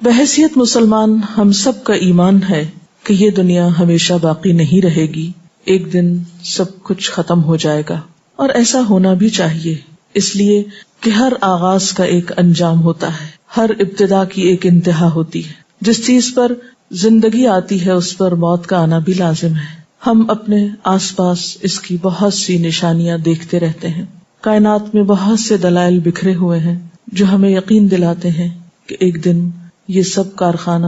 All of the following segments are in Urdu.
بحیثیت مسلمان ہم سب کا ایمان ہے کہ یہ دنیا ہمیشہ باقی نہیں رہے گی، ایک دن سب کچھ ختم ہو جائے گا، اور ایسا ہونا بھی چاہیے، اس لیے کہ ہر آغاز کا ایک انجام ہوتا ہے، ہر ابتدا کی ایک انتہا ہوتی ہے۔ جس چیز پر زندگی آتی ہے اس پر موت کا آنا بھی لازم ہے۔ ہم اپنے آس پاس اس کی بہت سی نشانیاں دیکھتے رہتے ہیں۔ کائنات میں بہت سے دلائل بکھرے ہوئے ہیں جو ہمیں یقین دلاتے ہیں کہ ایک دن یہ سب کارخانہ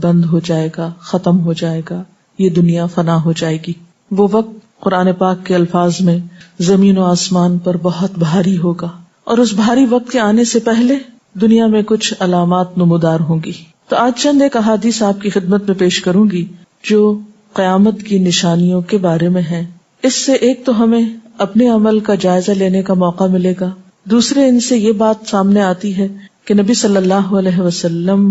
بند ہو جائے گا، ختم ہو جائے گا، یہ دنیا فنا ہو جائے گی۔ وہ وقت قرآن پاک کے الفاظ میں زمین و آسمان پر بہت بھاری ہوگا، اور اس بھاری وقت کے آنے سے پہلے دنیا میں کچھ علامات نمودار ہوں گی۔ تو آج چند ایک احادیث آپ کی خدمت میں پیش کروں گی جو قیامت کی نشانیوں کے بارے میں ہیں۔ اس سے ایک تو ہمیں اپنے عمل کا جائزہ لینے کا موقع ملے گا، دوسرے ان سے یہ بات سامنے آتی ہے کہ نبی صلی اللہ علیہ وسلم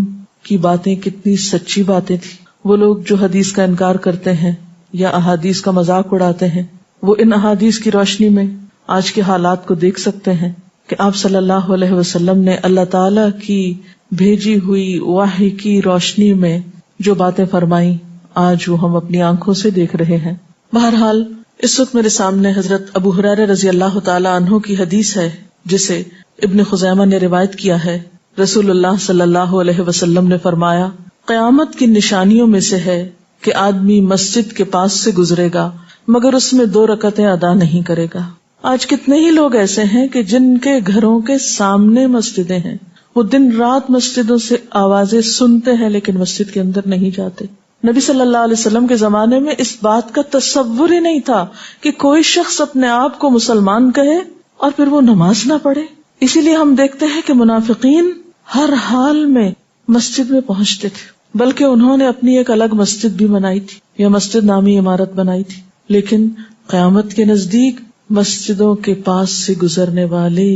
کی باتیں کتنی سچی باتیں تھی۔ وہ لوگ جو حدیث کا انکار کرتے ہیں یا احادیث کا مذاق اڑاتے ہیں، وہ ان احادیث کی روشنی میں آج کے حالات کو دیکھ سکتے ہیں کہ آپ صلی اللہ علیہ وسلم نے اللہ تعالی کی بھیجی ہوئی وحی کی روشنی میں جو باتیں فرمائیں آج وہ ہم اپنی آنکھوں سے دیکھ رہے ہیں۔ بہرحال اس وقت میرے سامنے حضرت ابو ہریرہ رضی اللہ تعالی عنہ کی حدیث ہے جسے ابن خزیمہ نے روایت کیا ہے۔ رسول اللہ صلی اللہ علیہ وسلم نے فرمایا، قیامت کی نشانیوں میں سے ہے کہ آدمی مسجد کے پاس سے گزرے گا مگر اس میں 2 رکعتیں ادا نہیں کرے گا۔ آج کتنے ہی لوگ ایسے ہیں کہ جن کے گھروں کے سامنے مسجدیں ہیں، وہ دن رات مسجدوں سے آوازیں سنتے ہیں لیکن مسجد کے اندر نہیں جاتے۔ نبی صلی اللہ علیہ وسلم کے زمانے میں اس بات کا تصور ہی نہیں تھا کہ کوئی شخص اپنے آپ کو مسلمان کہے اور پھر وہ نماز نہ پڑھے۔ اسی لیے ہم دیکھتے ہیں کہ منافقین ہر حال میں مسجد میں پہنچتے تھے، بلکہ انہوں نے اپنی ایک الگ مسجد بھی بنائی تھی یا مسجد نامی عمارت بنائی تھی، لیکن قیامت کے نزدیک مسجدوں کے پاس سے گزرنے والے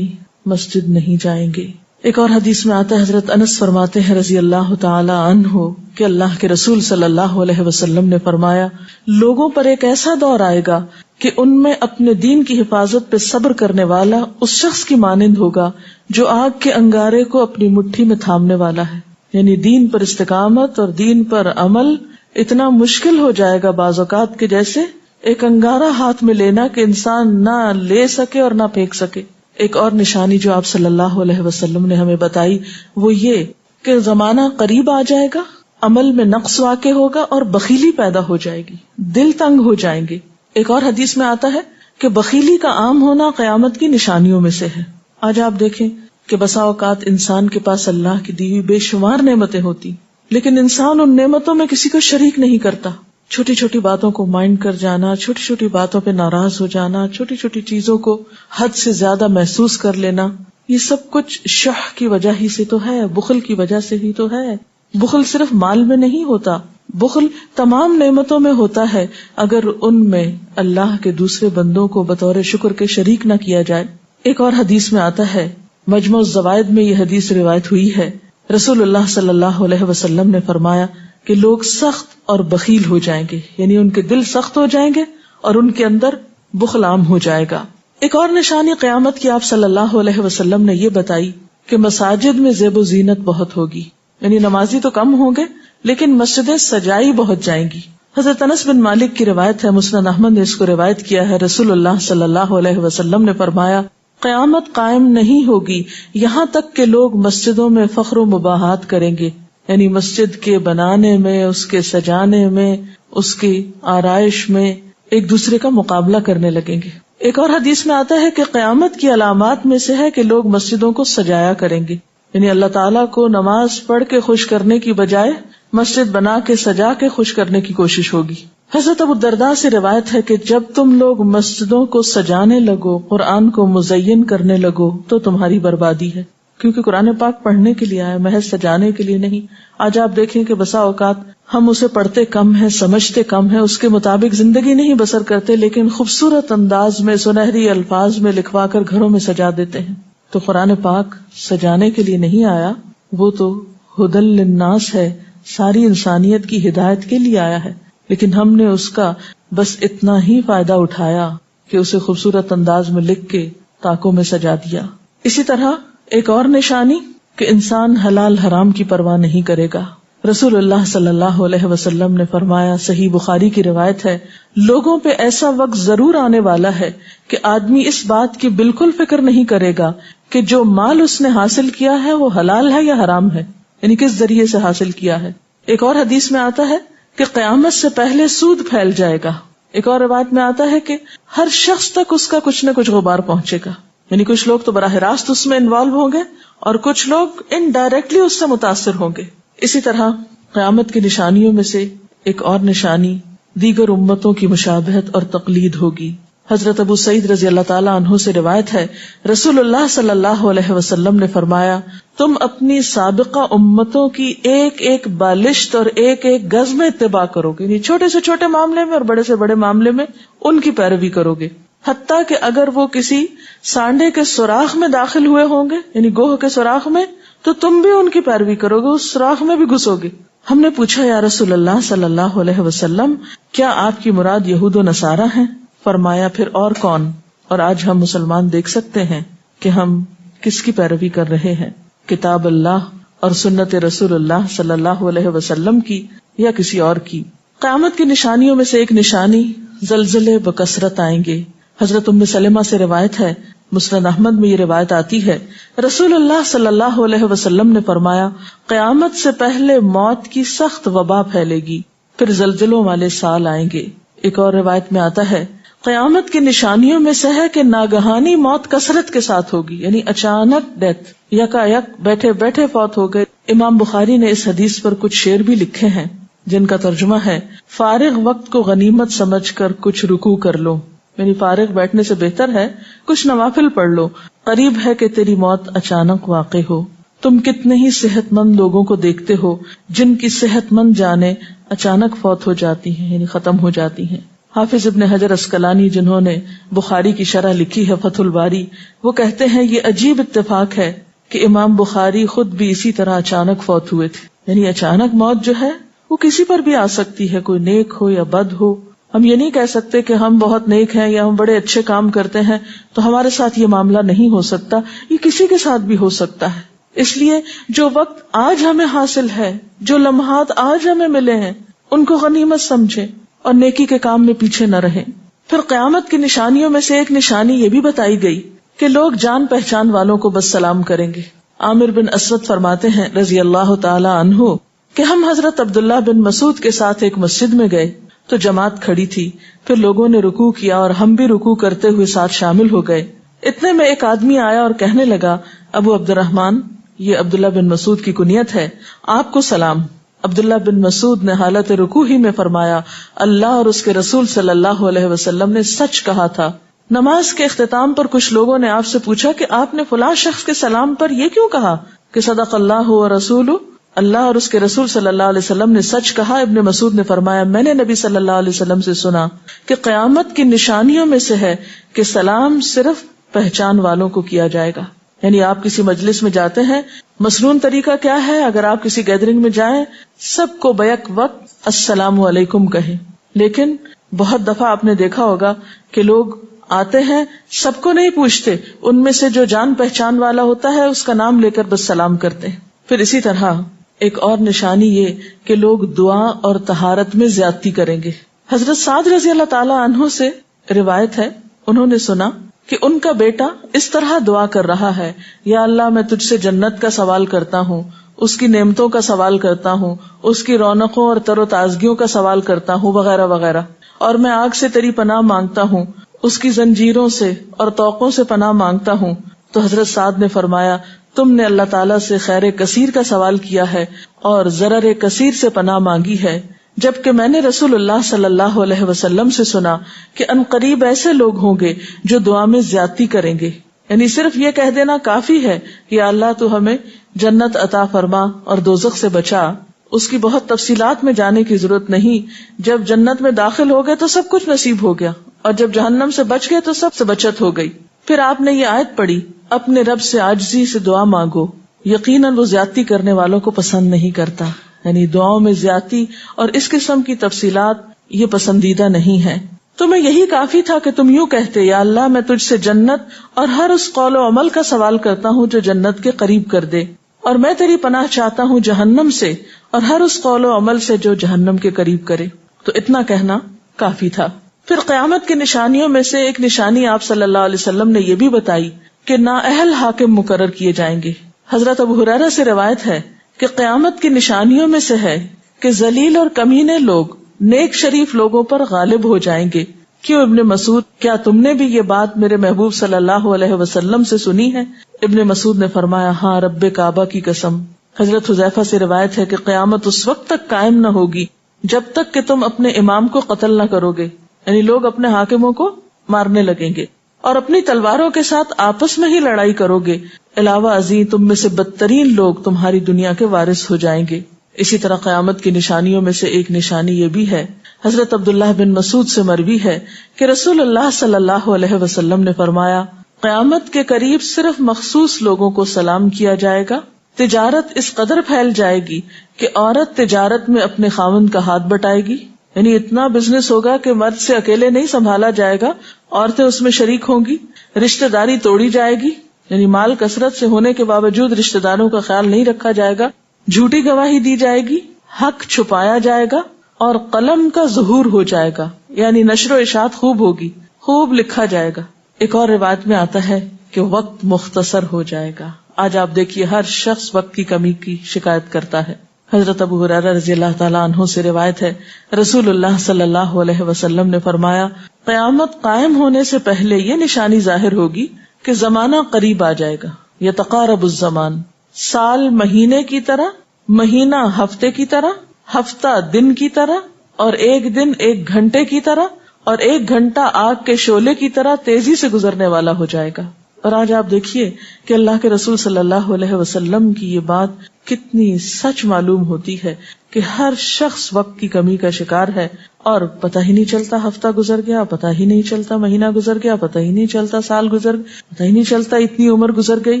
مسجد نہیں جائیں گے۔ ایک اور حدیث میں آتا ہے، حضرت انس فرماتے ہیں رضی اللہ تعالی عنہ کہ اللہ کے رسول صلی اللہ علیہ وسلم نے فرمایا، لوگوں پر ایک ایسا دور آئے گا کہ ان میں اپنے دین کی حفاظت پہ صبر کرنے والا اس شخص کی مانند ہوگا جو آگ کے انگارے کو اپنی مٹھی میں تھامنے والا ہے۔ یعنی دین پر استقامت اور دین پر عمل اتنا مشکل ہو جائے گا بعض اوقات کے جیسے ایک انگارہ ہاتھ میں لینا کہ انسان نہ لے سکے اور نہ پھینک سکے۔ ایک اور نشانی جو آپ صلی اللہ علیہ وسلم نے ہمیں بتائی وہ یہ کہ زمانہ قریب آ جائے گا، عمل میں نقص واقع ہوگا اور بخیلی پیدا ہو جائے گی، دل تنگ ہو جائیں گے۔ ایک اور حدیث میں آتا ہے کہ بخیلی کا عام ہونا قیامت کی نشانیوں میں سے ہے۔ آج آپ دیکھیں کہ بسا اوقات انسان کے پاس اللہ کی دی ہوئی بے شمار نعمتیں ہوتی، لیکن انسان ان نعمتوں میں کسی کو شریک نہیں کرتا۔ چھوٹی چھوٹی باتوں کو مائنڈ کر جانا، چھوٹی چھوٹی باتوں پہ ناراض ہو جانا، چھوٹی چھوٹی چیزوں کو حد سے زیادہ محسوس کر لینا، یہ سب کچھ شح کی وجہ ہی سے تو ہے، بخل کی وجہ سے ہی تو ہے۔ بخل صرف مال میں نہیں ہوتا، بخل تمام نعمتوں میں ہوتا ہے اگر ان میں اللہ کے دوسرے بندوں کو بطور شکر کے شریک نہ کیا جائے۔ ایک اور حدیث میں آتا ہے، مجموع الزوائد میں یہ حدیث روایت ہوئی ہے، رسول اللہ صلی اللہ علیہ وسلم نے فرمایا کہ لوگ سخت اور بخیل ہو جائیں گے، یعنی ان کے دل سخت ہو جائیں گے اور ان کے اندر بخل عام ہو جائے گا۔ ایک اور نشانی قیامت کی آپ صلی اللہ علیہ وسلم نے یہ بتائی کہ مساجد میں زیب و زینت بہت ہوگی، یعنی نمازی تو کم ہوں گے لیکن مسجدیں سجائی بہت جائیں گی۔ حضرت انس بن مالک کی روایت ہے، مسند احمد نے اس کو روایت کیا ہے، رسول اللہ صلی اللہ علیہ وسلم نے فرمایا، قیامت قائم نہیں ہوگی یہاں تک کہ لوگ مسجدوں میں فخر و مباحات کریں گے، یعنی مسجد کے بنانے میں، اس کے سجانے میں، اس کی آرائش میں ایک دوسرے کا مقابلہ کرنے لگیں گے۔ ایک اور حدیث میں آتا ہے کہ قیامت کی علامات میں سے ہے کہ لوگ مسجدوں کو سجایا کریں گے، یعنی اللہ تعالیٰ کو نماز پڑھ کے خوش کرنے کی بجائے مسجد بنا کے سجا کے خوش کرنے کی کوشش ہوگی۔ حضرت ابو الدرداء سے روایت ہے کہ جب تم لوگ مسجدوں کو سجانے لگو، قرآن کو مزین کرنے لگو تو تمہاری بربادی ہے، کیونکہ قرآن پاک پڑھنے کے لیے آیا، محض سجانے کے لیے نہیں۔ آج آپ دیکھیں کہ بسا اوقات ہم اسے پڑھتے کم ہیں، سمجھتے کم ہیں، اس کے مطابق زندگی نہیں بسر کرتے، لیکن خوبصورت انداز میں سنہری الفاظ میں لکھوا کر گھروں میں سجا دیتے ہیں۔ تو قرآن پاک سجانے کے لیے نہیں آیا، وہ تو ہدی للناس ہے، ساری انسانیت کی ہدایت کے لیے آیا ہے، لیکن ہم نے اس کا بس اتنا ہی فائدہ اٹھایا کہ اسے خوبصورت انداز میں لکھ کے طاقوں میں سجا دیا۔ اسی طرح ایک اور نشانی کہ انسان حلال حرام کی پرواہ نہیں کرے گا. رسول اللہ صلی اللہ علیہ وسلم نے فرمایا، صحیح بخاری کی روایت ہے، لوگوں پہ ایسا وقت ضرور آنے والا ہے کہ آدمی اس بات کی بالکل فکر نہیں کرے گا کہ جو مال اس نے حاصل کیا ہے وہ حلال ہے یا حرام ہے، یعنی کس ذریعے سے حاصل کیا ہے. ایک اور حدیث میں آتا ہے کہ قیامت سے پہلے سود پھیل جائے گا. ایک اور روایت میں آتا ہے کہ ہر شخص تک اس کا کچھ نہ کچھ غبار پہنچے گا، یعنی کچھ لوگ تو براہ راست اس میں انوالو ہوں گے اور کچھ لوگ انڈائریکٹلی اس سے متاثر ہوں گے. اسی طرح قیامت کی نشانیوں میں سے ایک اور نشانی دیگر امتوں کی مشابہت اور تقلید ہوگی. حضرت ابو سعید رضی اللہ تعالیٰ عنہ سے روایت ہے، رسول اللہ صلی اللہ علیہ وسلم نے فرمایا، تم اپنی سابقہ امتوں کی ایک ایک بالشت اور ایک ایک گز میں اتباع کرو گے، یعنی چھوٹے سے چھوٹے معاملے میں اور بڑے سے بڑے معاملے میں ان کی پیروی کرو گے، حتیٰ کہ اگر وہ کسی سانڈے کے سوراخ میں داخل ہوئے ہوں گے، یعنی گوہ کے سوراخ میں، تو تم بھی ان کی پیروی کرو گے، اس سوراخ میں بھی گھسو گے. ہم نے پوچھا، یا رسول اللہ صلی اللہ علیہ وسلم، کیا آپ کی مراد یہود و نصارہ ہیں؟ فرمایا، پھر اور کون؟ اور آج ہم مسلمان دیکھ سکتے ہیں کہ ہم کس کی پیروی کر رہے ہیں، کتاب اللہ اور سنت رسول اللہ صلی اللہ علیہ وسلم کی یا کسی اور کی. قیامت کی نشانیوں میں سے ایک نشانی زلزلے بکثرت آئیں گے. حضرت ام سلمہ سے روایت ہے، مسند احمد میں یہ روایت آتی ہے، رسول اللہ صلی اللہ علیہ وسلم نے فرمایا، قیامت سے پہلے موت کی سخت وبا پھیلے گی، پھر زلزلوں والے سال آئیں گے. ایک اور روایت میں آتا ہے، قیامت کی نشانیوں میں سے ہے کہ ناگہانی موت کثرت کے ساتھ ہوگی، یعنی اچانک ڈیتھ، یکا یک بیٹھے بیٹھے فوت ہو گئے. امام بخاری نے اس حدیث پر کچھ شعر بھی لکھے ہیں جن کا ترجمہ ہے، فارغ وقت کو غنیمت سمجھ کر کچھ رکوع کر لو، یعنی فارغ بیٹھنے سے بہتر ہے کچھ نوافل پڑھ لو، قریب ہے کہ تیری موت اچانک واقع ہو. تم کتنے ہی صحت مند لوگوں کو دیکھتے ہو جن کی صحت مند جانیں اچانک فوت ہو جاتی ہیں، یعنی ختم ہو جاتی ہیں. حافظ ابن حجر عسقلانی جنہوں نے بخاری کی شرح لکھی ہے فتح الباری، وہ کہتے ہیں یہ عجیب اتفاق ہے کہ امام بخاری خود بھی اسی طرح اچانک فوت ہوئے تھے. یعنی اچانک موت جو ہے وہ کسی پر بھی آ سکتی ہے، کوئی نیک ہو یا بد ہو. ہم یہ نہیں کہہ سکتے کہ ہم بہت نیک ہیں یا ہم بڑے اچھے کام کرتے ہیں تو ہمارے ساتھ یہ معاملہ نہیں ہو سکتا، یہ کسی کے ساتھ بھی ہو سکتا ہے. اس لیے جو وقت آج ہمیں حاصل ہے، جو لمحات آج ہمیں ملے ہیں، ان کو غنیمت سمجھیں اور نیکی کے کام میں پیچھے نہ رہیں. پھر قیامت کی نشانیوں میں سے ایک نشانی یہ بھی بتائی گئی کہ لوگ جان پہچان والوں کو بس سلام کریں گے. عامر بن اسود فرماتے ہیں رضی اللہ تعالی عنہ کہ ہم حضرت عبداللہ بن مسعود کے ساتھ ایک مسجد میں گئے تو جماعت کھڑی تھی، پھر لوگوں نے رکوع کیا اور ہم بھی رکوع کرتے ہوئے ساتھ شامل ہو گئے. اتنے میں ایک آدمی آیا اور کہنے لگا، ابو عبد الرحمن، یہ عبداللہ بن مسعود کی کنیت ہے، آپ کو سلام. عبداللہ بن مسعود نے حالت رکوع ہی میں فرمایا، اللہ اور اس کے رسول صلی اللہ علیہ وسلم نے سچ کہا تھا. نماز کے اختتام پر کچھ لوگوں نے آپ سے پوچھا کہ آپ نے فلاں شخص کے سلام پر یہ کیوں کہا کہ صدق اللہ و رسولہ، اللہ اور اس کے رسول صلی اللہ علیہ وسلم نے سچ کہا. ابن مسعود نے فرمایا، میں نے نبی صلی اللہ علیہ وسلم سے سنا کہ قیامت کی نشانیوں میں سے ہے کہ سلام صرف پہچان والوں کو کیا جائے گا. یعنی آپ کسی مجلس میں جاتے ہیں، مسنون طریقہ کیا ہے، اگر آپ کسی گیدرنگ میں جائیں سب کو بیک وقت السلام علیکم کہیں. لیکن بہت دفعہ آپ نے دیکھا ہوگا کہ لوگ آتے ہیں، سب کو نہیں پوچھتے، ان میں سے جو جان پہچان والا ہوتا ہے اس کا نام لے کر بس سلام کرتے ہیں. پھر اسی طرح ایک اور نشانی یہ کہ لوگ دعا اور طہارت میں زیادتی کریں گے. حضرت سعد رضی اللہ تعالی عنہ سے روایت ہے، انہوں نے سنا کہ ان کا بیٹا اس طرح دعا کر رہا ہے، یا اللہ میں تجھ سے جنت کا سوال کرتا ہوں، اس کی نعمتوں کا سوال کرتا ہوں، اس کی رونقوں اور تر و تازگیوں کا سوال کرتا ہوں، وغیرہ وغیرہ، اور میں آگ سے تیری پناہ مانگتا ہوں، اس کی زنجیروں سے اور توقوں سے پناہ مانگتا ہوں. تو حضرت سعد نے فرمایا، تم نے اللہ تعالیٰ سے خیر کثیر کا سوال کیا ہے اور ضرر کثیر سے پناہ مانگی ہے، جبکہ میں نے رسول اللہ صلی اللہ علیہ وسلم سے سنا کہ ان قریب ایسے لوگ ہوں گے جو دعا میں زیادتی کریں گے. یعنی صرف یہ کہہ دینا کافی ہے کہ اللہ تو ہمیں جنت عطا فرما اور دوزخ سے بچا، اس کی بہت تفصیلات میں جانے کی ضرورت نہیں. جب جنت میں داخل ہو گئے تو سب کچھ نصیب ہو گیا، اور جب جہنم سے بچ گئے تو سب سے بچت ہو گئی. پھر آپ نے یہ آیت پڑھی، اپنے رب سے عاجزی سے دعا مانگو، یقیناً وہ زیادتی کرنے والوں کو پسند نہیں کرتا. یعنی دعاؤں میں زیادتی اور اس قسم کی تفصیلات یہ پسندیدہ نہیں ہے. تمہیں یہی کافی تھا کہ تم یوں کہتے، یا اللہ میں تجھ سے جنت اور ہر اس قول و عمل کا سوال کرتا ہوں جو جنت کے قریب کر دے، اور میں تیری پناہ چاہتا ہوں جہنم سے اور ہر اس قول و عمل سے جو جہنم کے قریب کرے. تو اتنا کہنا کافی تھا. پھر قیامت کی نشانیوں میں سے ایک نشانی آپ صلی اللہ علیہ وسلم نے یہ بھی بتائی کہ نااہل حاکم مقرر کیے جائیں گے. حضرت ابو ہریرہ سے روایت ہے کہ قیامت کی نشانیوں میں سے ہے کہ ذلیل اور کمینے لوگ نیک شریف لوگوں پر غالب ہو جائیں گے. کیوں ابن مسعود، کیا تم نے بھی یہ بات میرے محبوب صلی اللہ علیہ وسلم سے سنی ہے؟ ابن مسعود نے فرمایا ہاں رب کعبہ کی قسم. حضرت حذیفہ سے روایت ہے کہ قیامت اس وقت تک قائم نہ ہوگی جب تک کہ تم اپنے امام کو قتل نہ کرو گے، یعنی لوگ اپنے حاکموں کو مارنے لگیں گے اور اپنی تلواروں کے ساتھ آپس میں ہی لڑائی کرو گے. علاوہ ازیں تم میں سے بدترین لوگ تمہاری دنیا کے وارث ہو جائیں گے. اسی طرح قیامت کی نشانیوں میں سے ایک نشانی یہ بھی ہے، حضرت عبداللہ بن مسعود سے مروی ہے کہ رسول اللہ صلی اللہ علیہ وسلم نے فرمایا قیامت کے قریب صرف مخصوص لوگوں کو سلام کیا جائے گا. تجارت اس قدر پھیل جائے گی کہ عورت تجارت میں اپنے خاوند کا ہاتھ بٹائے گی، یعنی اتنا بزنس ہوگا کہ مرد سے اکیلے نہیں سنبھالا جائے گا، عورتیں اس میں شریک ہوں گی. رشتہ داری توڑی جائے گی، یعنی مال کثرت سے ہونے کے باوجود رشتہ داروں کا خیال نہیں رکھا جائے گا. جھوٹی گواہی دی جائے گی، حق چھپایا جائے گا اور قلم کا ظہور ہو جائے گا، یعنی نشر و اشاعت خوب ہوگی، خوب لکھا جائے گا. ایک اور روایت میں آتا ہے کہ وقت مختصر ہو جائے گا. آج آپ دیکھیے ہر شخص وقت کی کمی کی شکایت کرتا ہے. حضرت ابو ہریرہ رضی اللہ تعالیٰ عنہ سے روایت ہے رسول اللہ صلی اللہ علیہ وسلم نے فرمایا قیامت قائم ہونے سے پہلے یہ نشانی ظاہر ہوگی کہ زمانہ قریب آ جائے گا. یتقارب الزمان، سال مہینے کی طرح، مہینہ ہفتے کی طرح، ہفتہ دن کی طرح، اور ایک دن ایک گھنٹے کی طرح، اور ایک گھنٹہ آگ کے شعلے کی طرح تیزی سے گزرنے والا ہو جائے گا. اور آج آپ دیکھیے کہ اللہ کے رسول صلی اللہ علیہ وسلم کی یہ بات کتنی سچ معلوم ہوتی ہے کہ ہر شخص وقت کی کمی کا شکار ہے اور پتہ ہی نہیں چلتا ہفتہ گزر گیا، پتہ ہی نہیں چلتا مہینہ گزر گیا، پتہ ہی نہیں چلتا سال گزر گیا، پتہ ہی نہیں چلتا اتنی عمر گزر گئی،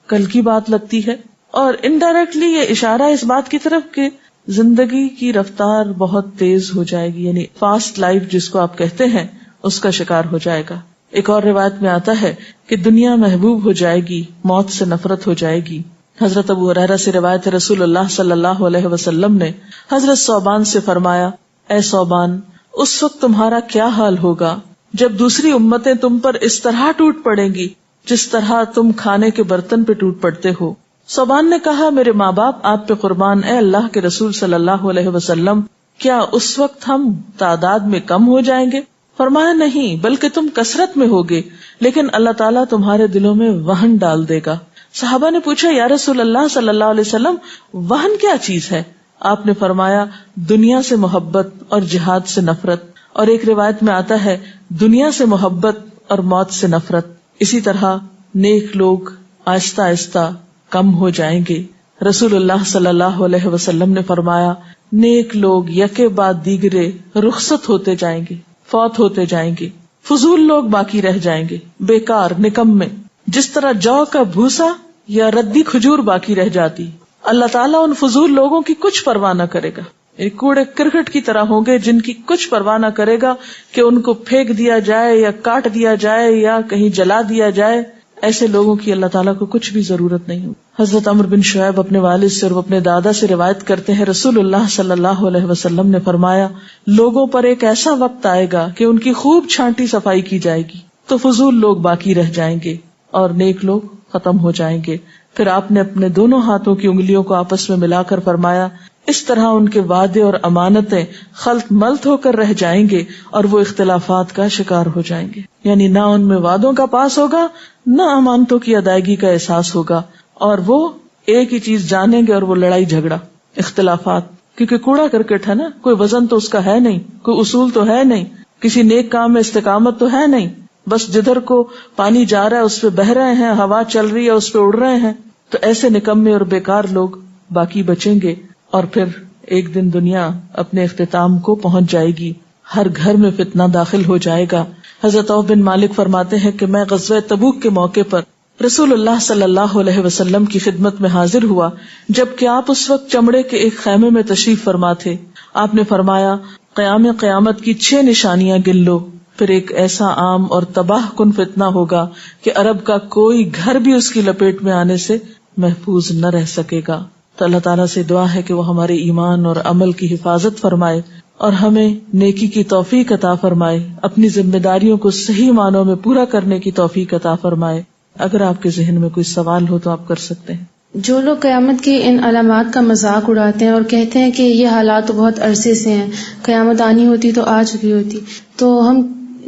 کل کی بات لگتی ہے. اور انڈائریکٹلی یہ اشارہ اس بات کی طرف کہ زندگی کی رفتار بہت تیز ہو جائے گی، یعنی فاسٹ لائف جس کو آپ کہتے ہیں اس کا شکار ہو جائے گا. ایک اور روایت میں آتا ہے کہ دنیا محبوب ہو جائے گی، موت سے نفرت ہو جائے گی. حضرت ابو ہریرہ سے روایت ہے رسول اللہ صلی اللہ علیہ وسلم نے حضرت ثوبان سے فرمایا اے ثوبان، اس وقت تمہارا کیا حال ہوگا جب دوسری امتیں تم پر اس طرح ٹوٹ پڑیں گی جس طرح تم کھانے کے برتن پہ ٹوٹ پڑتے ہو. ثوبان نے کہا میرے ماں باپ آپ پہ قربان، اے اللہ کے رسول صلی اللہ علیہ وسلم، کیا اس وقت ہم تعداد میں کم ہو جائیں گے؟ فرمایا نہیں، بلکہ تم کثرت میں ہوگے، لیکن اللہ تعالیٰ تمہارے دلوں میں وہن ڈال دے گا. صحابہ نے پوچھا یا رسول اللہ صلی اللہ علیہ وسلم وہن کیا چیز ہے؟ آپ نے فرمایا دنیا سے محبت اور جہاد سے نفرت. اور ایک روایت میں آتا ہے دنیا سے محبت اور موت سے نفرت. اسی طرح نیک لوگ آہستہ آہستہ کم ہو جائیں گے. رسول اللہ صلی اللہ علیہ وسلم نے فرمایا نیک لوگ یکے بعد دیگرے رخصت ہوتے جائیں گے، فوت ہوتے جائیں گے. فضول لوگ باقی رہ جائیں گے، بیکار نکمے. جس طرح جو کا بھوسا یا ردی کھجور باقی رہ جاتی، اللہ تعالیٰ ان فضول لوگوں کی کچھ پرواہ نہ کرے گا. کوڑے کرکٹ کی طرح ہوں گے جن کی کچھ پرواہ نہ کرے گا کہ ان کو پھینک دیا جائے یا کاٹ دیا جائے یا کہیں جلا دیا جائے. ایسے لوگوں کی اللہ تعالیٰ کو کچھ بھی ضرورت نہیں ہوگی. حضرت عمرو بن شعیب اپنے والد سے اور اپنے دادا سے روایت کرتے ہیں رسول اللہ صلی اللہ علیہ وسلم نے فرمایا لوگوں پر ایک ایسا وقت آئے گا کہ ان کی خوب چھانٹی صفائی کی جائے گی تو فضول لوگ باقی رہ جائیں گے اور نیک لوگ ختم ہو جائیں گے. پھر آپ نے اپنے دونوں ہاتھوں کی انگلیوں کو آپس میں ملا کر فرمایا اس طرح ان کے وعدے اور امانتیں خلط ملط ہو کر رہ جائیں گے اور وہ اختلافات کا شکار ہو جائیں گے. یعنی نہ ان میں وعدوں کا پاس ہوگا نہ امانتوں کی ادائیگی کا احساس ہوگا، اور وہ ایک ہی چیز جانیں گے اور وہ لڑائی جھگڑا اختلافات. کیونکہ کوڑا کرکٹ ہے نا، کوئی وزن تو اس کا ہے نہیں، کوئی اصول تو ہے نہیں، کسی نیک کام میں استقامت تو ہے نہیں. بس جدھر کو پانی جا رہا ہے اس پہ بہ رہے ہیں، ہوا چل رہی ہے اس پہ اڑ رہے ہیں. تو ایسے نکمے اور بیکار لوگ باقی بچیں گے اور پھر ایک دن دنیا اپنے اختتام کو پہنچ جائے گی. ہر گھر میں فتنہ داخل ہو جائے گا. حضرت عوف بن مالک فرماتے ہیں کہ میں غزوہ تبوک کے موقع پر رسول اللہ صلی اللہ علیہ وسلم کی خدمت میں حاضر ہوا جبکہ آپ اس وقت چمڑے کے ایک خیمے میں تشریف فرما تھے. آپ نے فرمایا قیامت کی 6 نشانیاں گن لو. پھر ایک ایسا عام اور تباہ کن فتنہ ہوگا کہ عرب کا کوئی گھر بھی اس کی لپیٹ میں آنے سے محفوظ نہ رہ سکے گا. تو اللہ تعالیٰ سے دعا ہے کہ وہ ہمارے ایمان اور عمل کی حفاظت فرمائے اور ہمیں نیکی کی توفیق عطا فرمائے، اپنی ذمہ داریوں کو صحیح معنوں میں پورا کرنے کی توفیق عطا فرمائے. اگر آپ کے ذہن میں کوئی سوال ہو تو آپ کر سکتے ہیں. جو لوگ قیامت کی ان علامات کا مذاق اڑاتے ہیں اور کہتے ہیں کہ یہ حالات تو بہت عرصے سے ہیں، قیامت آنی ہوتی تو آ چکی ہوتی، تو ہم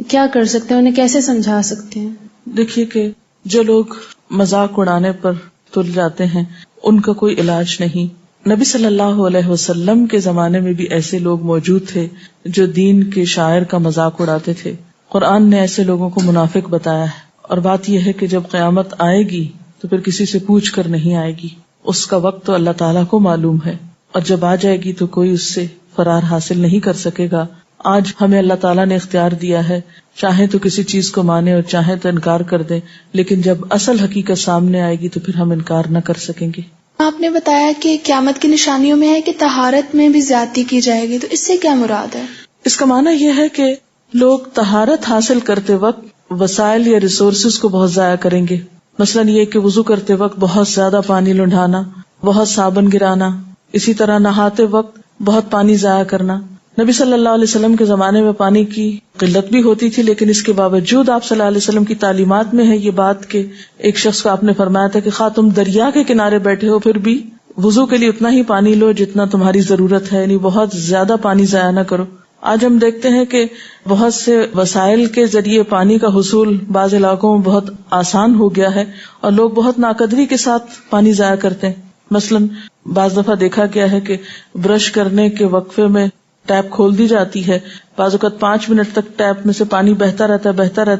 کیا کر سکتے ہیں، انہیں کیسے سمجھا سکتے ہیں؟ دیکھیے کہ جو لوگ مذاق اڑانے پر تل جاتے ہیں ان کا کوئی علاج نہیں. نبی صلی اللہ علیہ وسلم کے زمانے میں بھی ایسے لوگ موجود تھے جو دین کے شاعر کا مذاق اڑاتے تھے. قرآن نے ایسے لوگوں کو منافق بتایا ہے. اور بات یہ ہے کہ جب قیامت آئے گی تو پھر کسی سے پوچھ کر نہیں آئے گی، اس کا وقت تو اللہ تعالیٰ کو معلوم ہے، اور جب آ جائے گی تو کوئی اس سے فرار حاصل نہیں کر سکے گا. آج ہمیں اللہ تعالیٰ نے اختیار دیا ہے، چاہے تو کسی چیز کو مانے اور چاہے تو انکار کر دیں، لیکن جب اصل حقیقت سامنے آئے گی تو پھر ہم انکار نہ کر سکیں گے. آپ نے بتایا کہ قیامت کی نشانیوں میں ہے کہ طہارت میں بھی زیادتی کی جائے گی، تو اس سے کیا مراد ہے؟ اس کا معنی یہ ہے کہ لوگ طہارت حاصل کرتے وقت وسائل یا ریسورسز کو بہت ضائع کریں گے. مثلاً یہ کہ وضو کرتے وقت بہت زیادہ پانی لنڈھانا، بہت صابن گرانا، اسی طرح نہاتے وقت بہت پانی ضائع کرنا. نبی صلی اللہ علیہ وسلم کے زمانے میں پانی کی قلت بھی ہوتی تھی، لیکن اس کے باوجود آپ صلی اللہ علیہ وسلم کی تعلیمات میں ہے یہ بات کہ ایک شخص کو آپ نے فرمایا تھا کہ خواہ تم دریا کے کنارے بیٹھے ہو پھر بھی وضو کے لیے اتنا ہی پانی لو جتنا تمہاری ضرورت ہے، یعنی بہت زیادہ پانی ضائع نہ کرو. آج ہم دیکھتے ہیں کہ بہت سے وسائل کے ذریعے پانی کا حصول بعض علاقوں میں بہت آسان ہو گیا ہے اور لوگ بہت ناقدری کے ساتھ پانی ضائع کرتے ہیں. مثلاً بعض دفعہ دیکھا گیا ہے کہ برش کرنے کے وقفے میں ٹیپ کھول دی جاتی ہے، بعض اوقات 5 منٹ تک ٹیپ میں سے پانی بہتا رہتا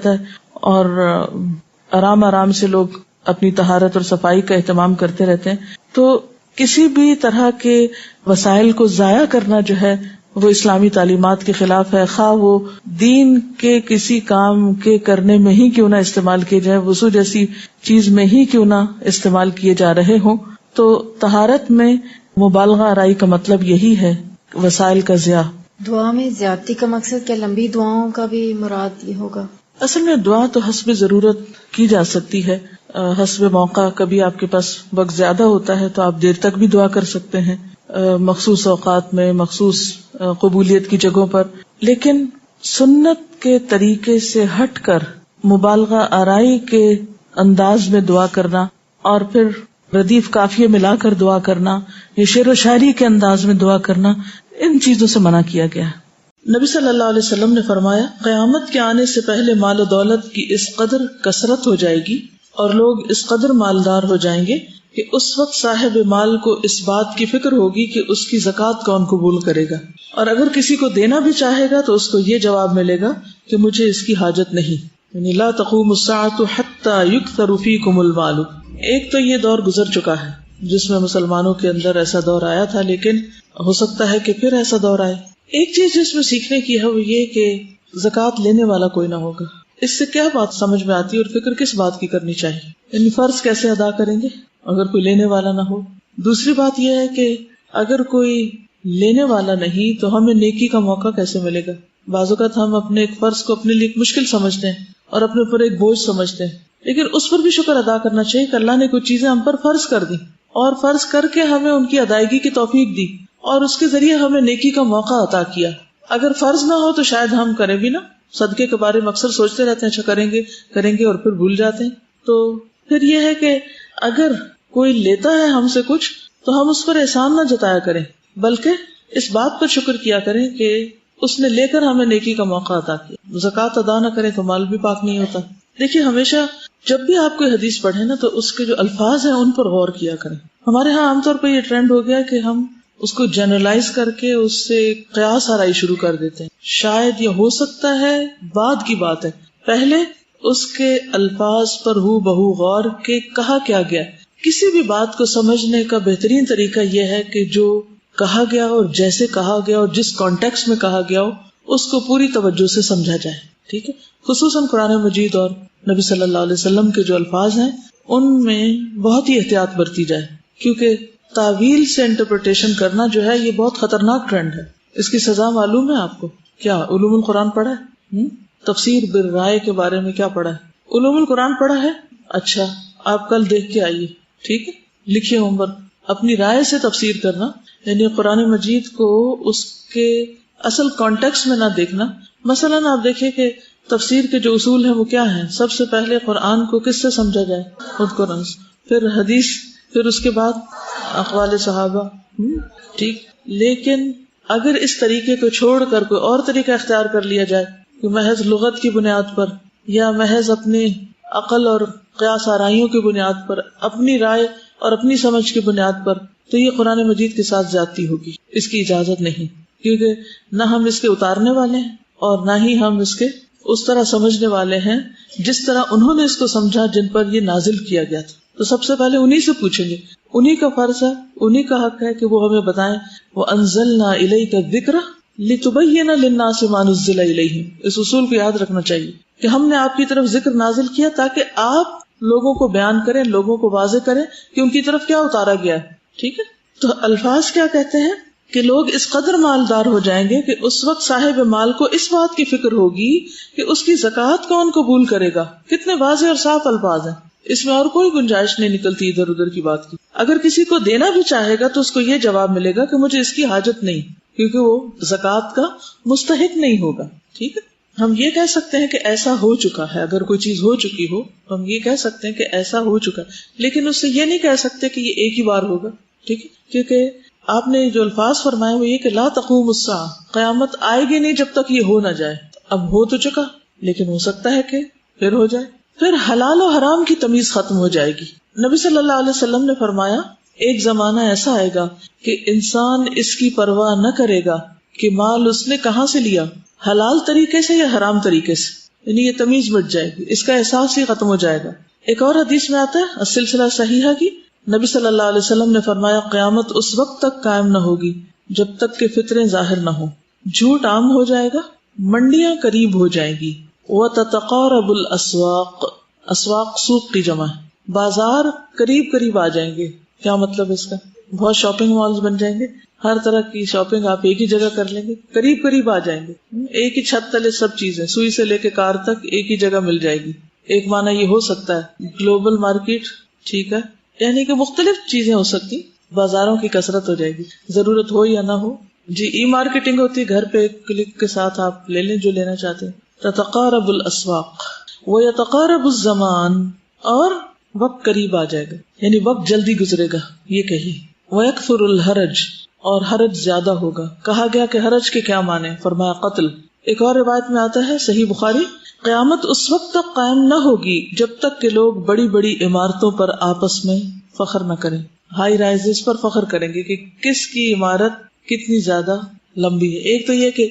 ہے اور آرام آرام سے لوگ اپنی طہارت اور صفائی کا اہتمام کرتے رہتے ہیں. تو کسی بھی طرح کے وسائل کو ضائع کرنا جو ہے وہ اسلامی تعلیمات کے خلاف ہے، خواہ وہ دین کے کسی کام کے کرنے میں ہی کیوں نہ استعمال کیے جائیں، وضو جیسی چیز میں ہی کیوں نہ استعمال کیے جا رہے ہوں. تو طہارت میں مبالغہ آرائی کا مطلب یہی ہے، وسائل کا ضیاع. دعا میں زیادتی کا مقصد کیا لمبی دعاؤں کا بھی مراد یہ ہوگا؟ اصل میں دعا تو حسب ضرورت کی جا سکتی ہے، حسب موقع. کبھی آپ کے پاس وقت زیادہ ہوتا ہے تو آپ دیر تک بھی دعا کر سکتے ہیں، مخصوص اوقات میں، مخصوص قبولیت کی جگہوں پر. لیکن سنت کے طریقے سے ہٹ کر مبالغہ آرائی کے انداز میں دعا کرنا اور پھر ردیف قافیے ملا کر دعا کرنا یا شعر و شاعری کے انداز میں دعا کرنا، ان چیزوں سے منع کیا گیا. نبی صلی اللہ علیہ وسلم نے فرمایا، قیامت کے آنے سے پہلے مال و دولت کی اس قدر کثرت ہو جائے گی اور لوگ اس قدر مالدار ہو جائیں گے کہ اس وقت صاحب مال کو اس بات کی فکر ہوگی کہ اس کی زکوٰۃ کون قبول کرے گا، اور اگر کسی کو دینا بھی چاہے گا تو اس کو یہ جواب ملے گا کہ مجھے اس کی حاجت نہیں. یعنی لا تقوم الساعة حتى يكثر فيكم المال. ایک تو یہ دور گزر چکا ہے جس میں مسلمانوں کے اندر ایسا دور آیا تھا، لیکن ہو سکتا ہے کہ پھر ایسا دور آئے. ایک چیز جس میں سیکھنے کی ہے وہ یہ کہ زکوٰۃ لینے والا کوئی نہ ہوگا. اس سے کیا بات سمجھ میں آتی ہے اور فکر کس بات کی کرنی چاہیے؟ یعنی فرض کیسے ادا کریں گے اگر کوئی لینے والا نہ ہو. دوسری بات یہ ہے کہ اگر کوئی لینے والا نہیں تو ہمیں نیکی کا موقع کیسے ملے گا؟ بعض اوقات ہم اپنے ایک فرض کو اپنے لیے مشکل سمجھتے ہیں اور اپنے اوپر ایک بوجھ سمجھتے ہیں، لیکن اس پر بھی شکر ادا کرنا چاہیے کہ اللہ نے کچھ چیزیں ہم پر فرض کر دی اور فرض کر کے ہمیں ان کی ادائیگی کی توفیق دی اور اس کے ذریعے ہمیں نیکی کا موقع عطا کیا. اگر فرض نہ ہو تو شاید ہم کریں بھی نہ. صدقے کے بارے میں اکثر سوچتے رہتے ہیں اچھا کریں گے اور پھر بھول جاتے ہیں. تو پھر یہ ہے کہ اگر کوئی لیتا ہے ہم سے کچھ تو ہم اس پر احسان نہ جتایا کریں، بلکہ اس بات پر شکر کیا کریں کہ اس نے لے کر ہمیں نیکی کا موقع عطا کیا. زکوٰۃ ادا نہ کریں تو مال بھی پاک نہیں ہوتا. دیکھیے ہمیشہ جب بھی آپ کوئی حدیث پڑھیں نا تو اس کے جو الفاظ ہیں ان پر غور کیا کریں. ہمارے ہاں عام طور پہ یہ ٹرینڈ ہو گیا کہ ہم اس کو جنرلائز کر کے اس سے قیاس آرائی شروع کر دیتے ہیں. شاید یہ ہو سکتا ہے بعد کی بات ہے، پہلے اس کے الفاظ پر ہو بہو غور کے کہا کیا گیا. کسی بھی بات کو سمجھنے کا بہترین طریقہ یہ ہے کہ جو کہا گیا اور جیسے کہا گیا اور جس کانٹیکسٹ میں کہا گیا ہو اس کو پوری توجہ سے سمجھا جائے. ٹھیک ہے، خصوصاً قرآن مجید اور نبی صلی اللہ علیہ وسلم کے جو الفاظ ہیں ان میں بہت ہی احتیاط برتی جائے، کیونکہ تعویل سے انٹرپریٹیشن کرنا جو ہے یہ بہت خطرناک ٹرینڈ ہے. اس کی سزا معلوم ہے آپ کو؟ کیا علوم القرآن پڑھا ہے؟ تفسیر بالرائے کے بارے میں کیا پڑھا ہے؟ علوم القرآن پڑھا ہے؟ اچھا آپ کل دیکھ کے آئیے. ٹھیک ہے، لکھیے ہوم ورک، اپنی رائے سے تفسیر کرنا، یعنی قرآن مجید کو اس کے اصل کانٹیکسٹ میں نہ دیکھنا. مثلاً آپ دیکھیں کہ تفسیر کے جو اصول ہیں وہ کیا ہیں. سب سے پہلے قرآن کو کس سے سمجھا جائے؟ خود قرآن سے، پھر حدیث، پھر اس کے بعد اقوال صحابہ. ٹھیک، لیکن اگر اس طریقے کو چھوڑ کر کوئی اور طریقہ اختیار کر لیا جائے کہ محض لغت کی بنیاد پر یا محض اپنے عقل اور قیاس آرائیوں کی بنیاد پر، اپنی رائے اور اپنی سمجھ کی بنیاد پر، تو یہ قرآن مجید کے ساتھ زیادتی ہوگی. اس کی اجازت نہیں، کیونکہ نہ ہم اس کے اتارنے والے ہیں اور نہ ہی ہم اس کے اس طرح سمجھنے والے ہیں جس طرح انہوں نے اس کو سمجھا جن پر یہ نازل کیا گیا تھا. تو سب سے پہلے انہی سے پوچھیں گے، انہی کا فرض ہے، انہی کا حق ہے کہ وہ ہمیں بتائیں. وَأَنزَلْنَا إِلَيْكَ الذِّكْرَ لِتُبَيِّنَ لِلنَّاسِ مَا نُزِّلَ إِلَيْهِمْ. اس اصول کو یاد رکھنا چاہیے کہ ہم نے آپ کی طرف ذکر نازل کیا تاکہ آپ لوگوں کو بیان کریں، لوگوں کو واضح کریں کہ ان کی طرف کیا اتارا گیا ہے. ٹھیک ہے، تو الفاظ کیا کہتے ہیں کہ لوگ اس قدر مالدار ہو جائیں گے کہ اس وقت صاحب مال کو اس بات کی فکر ہوگی کہ اس کی زکوٰۃ کون قبول کرے گا. کتنے واضح اور صاف الفاظ ہیں، اس میں اور کوئی گنجائش نہیں نکلتی ادھر ادھر کی بات کی. اگر کسی کو دینا بھی چاہے گا تو اس کو یہ جواب ملے گا کہ مجھے اس کی حاجت نہیں، کیونکہ وہ زکوٰۃ کا مستحق نہیں ہوگا. ٹھیک ہے، ہم یہ کہہ سکتے ہیں کہ ایسا ہو چکا ہے. اگر کوئی چیز ہو چکی ہو تو ہم یہ کہہ سکتے ہیں کہ ایسا ہو چکا ہے، لیکن اس سے یہ نہیں کہہ سکتے کہ یہ ایک ہی بار ہوگا. ٹھیک ہے، کیونکہ آپ نے جو الفاظ فرمائے وہ یہ کہ لا تقوم الساعہ، قیامت آئے گی نہیں جب تک یہ ہو نہ جائے. اب ہو تو چکا، لیکن ہو سکتا ہے کہ پھر ہو جائے. پھر حلال و حرام کی تمیز ختم ہو جائے گی. نبی صلی اللہ علیہ وسلم نے فرمایا ایک زمانہ ایسا آئے گا کہ انسان اس کی پرواہ نہ کرے گا کہ مال اس نے کہاں سے لیا، حلال طریقے سے یا حرام طریقے سے، یعنی یہ تمیز مٹ جائے گی، اس کا احساس ہی ختم ہو جائے گا. ایک اور حدیث میں آتا ہے السلسلہ صحیحہ کی، نبی صلی اللہ علیہ وسلم نے فرمایا قیامت اس وقت تک قائم نہ ہوگی جب تک کہ فطریں ظاہر نہ ہوں. جھوٹ عام ہو جائے گا، منڈیاں قریب ہو جائیں گی. وَتَتَقَارَبُ الْأَسْوَاقُ، اسواق سوق کی جمع ہے، بازار قریب قریب آ جائیں گے. کیا مطلب اس کا؟ بہت شاپنگ مالز بن جائیں گے، ہر طرح کی شاپنگ آپ ایک ہی جگہ کر لیں گے، قریب قریب آ جائیں گے، ایک ہی چھت تلے سب چیزیں، سوئی سے لے کے کار تک ایک ہی جگہ مل جائے گی. ایک معنی یہ ہو سکتا ہے گلوبل مارکیٹ. ٹھیک ہے، یعنی کہ مختلف چیزیں ہو سکتی، بازاروں کی کثرت ہو جائے گی، ضرورت ہو یا نہ ہو. جی ای مارکیٹنگ ہوتی ہے، گھر پہ ایک کلک کے ساتھ آپ لے لیں جو لینا چاہتے ہیں. تتقارب الاسواق ویتقارب الزمان، اور وقت قریب آ جائے گا، یعنی وقت جلدی گزرے گا. یہ کہیے ویکثر الحرج، اور حرج زیادہ ہوگا. کہا گیا کہ حرج کے کیا معنی؟ فرمایا قتل. ایک اور روایت میں آتا ہے صحیح بخاری، قیامت اس وقت تک قائم نہ ہوگی جب تک کہ لوگ بڑی بڑی عمارتوں پر آپس میں فخر نہ کریں. ہائی رائزز پر فخر کریں گے کہ کس کی عمارت کتنی زیادہ لمبی ہے. ایک تو یہ کہ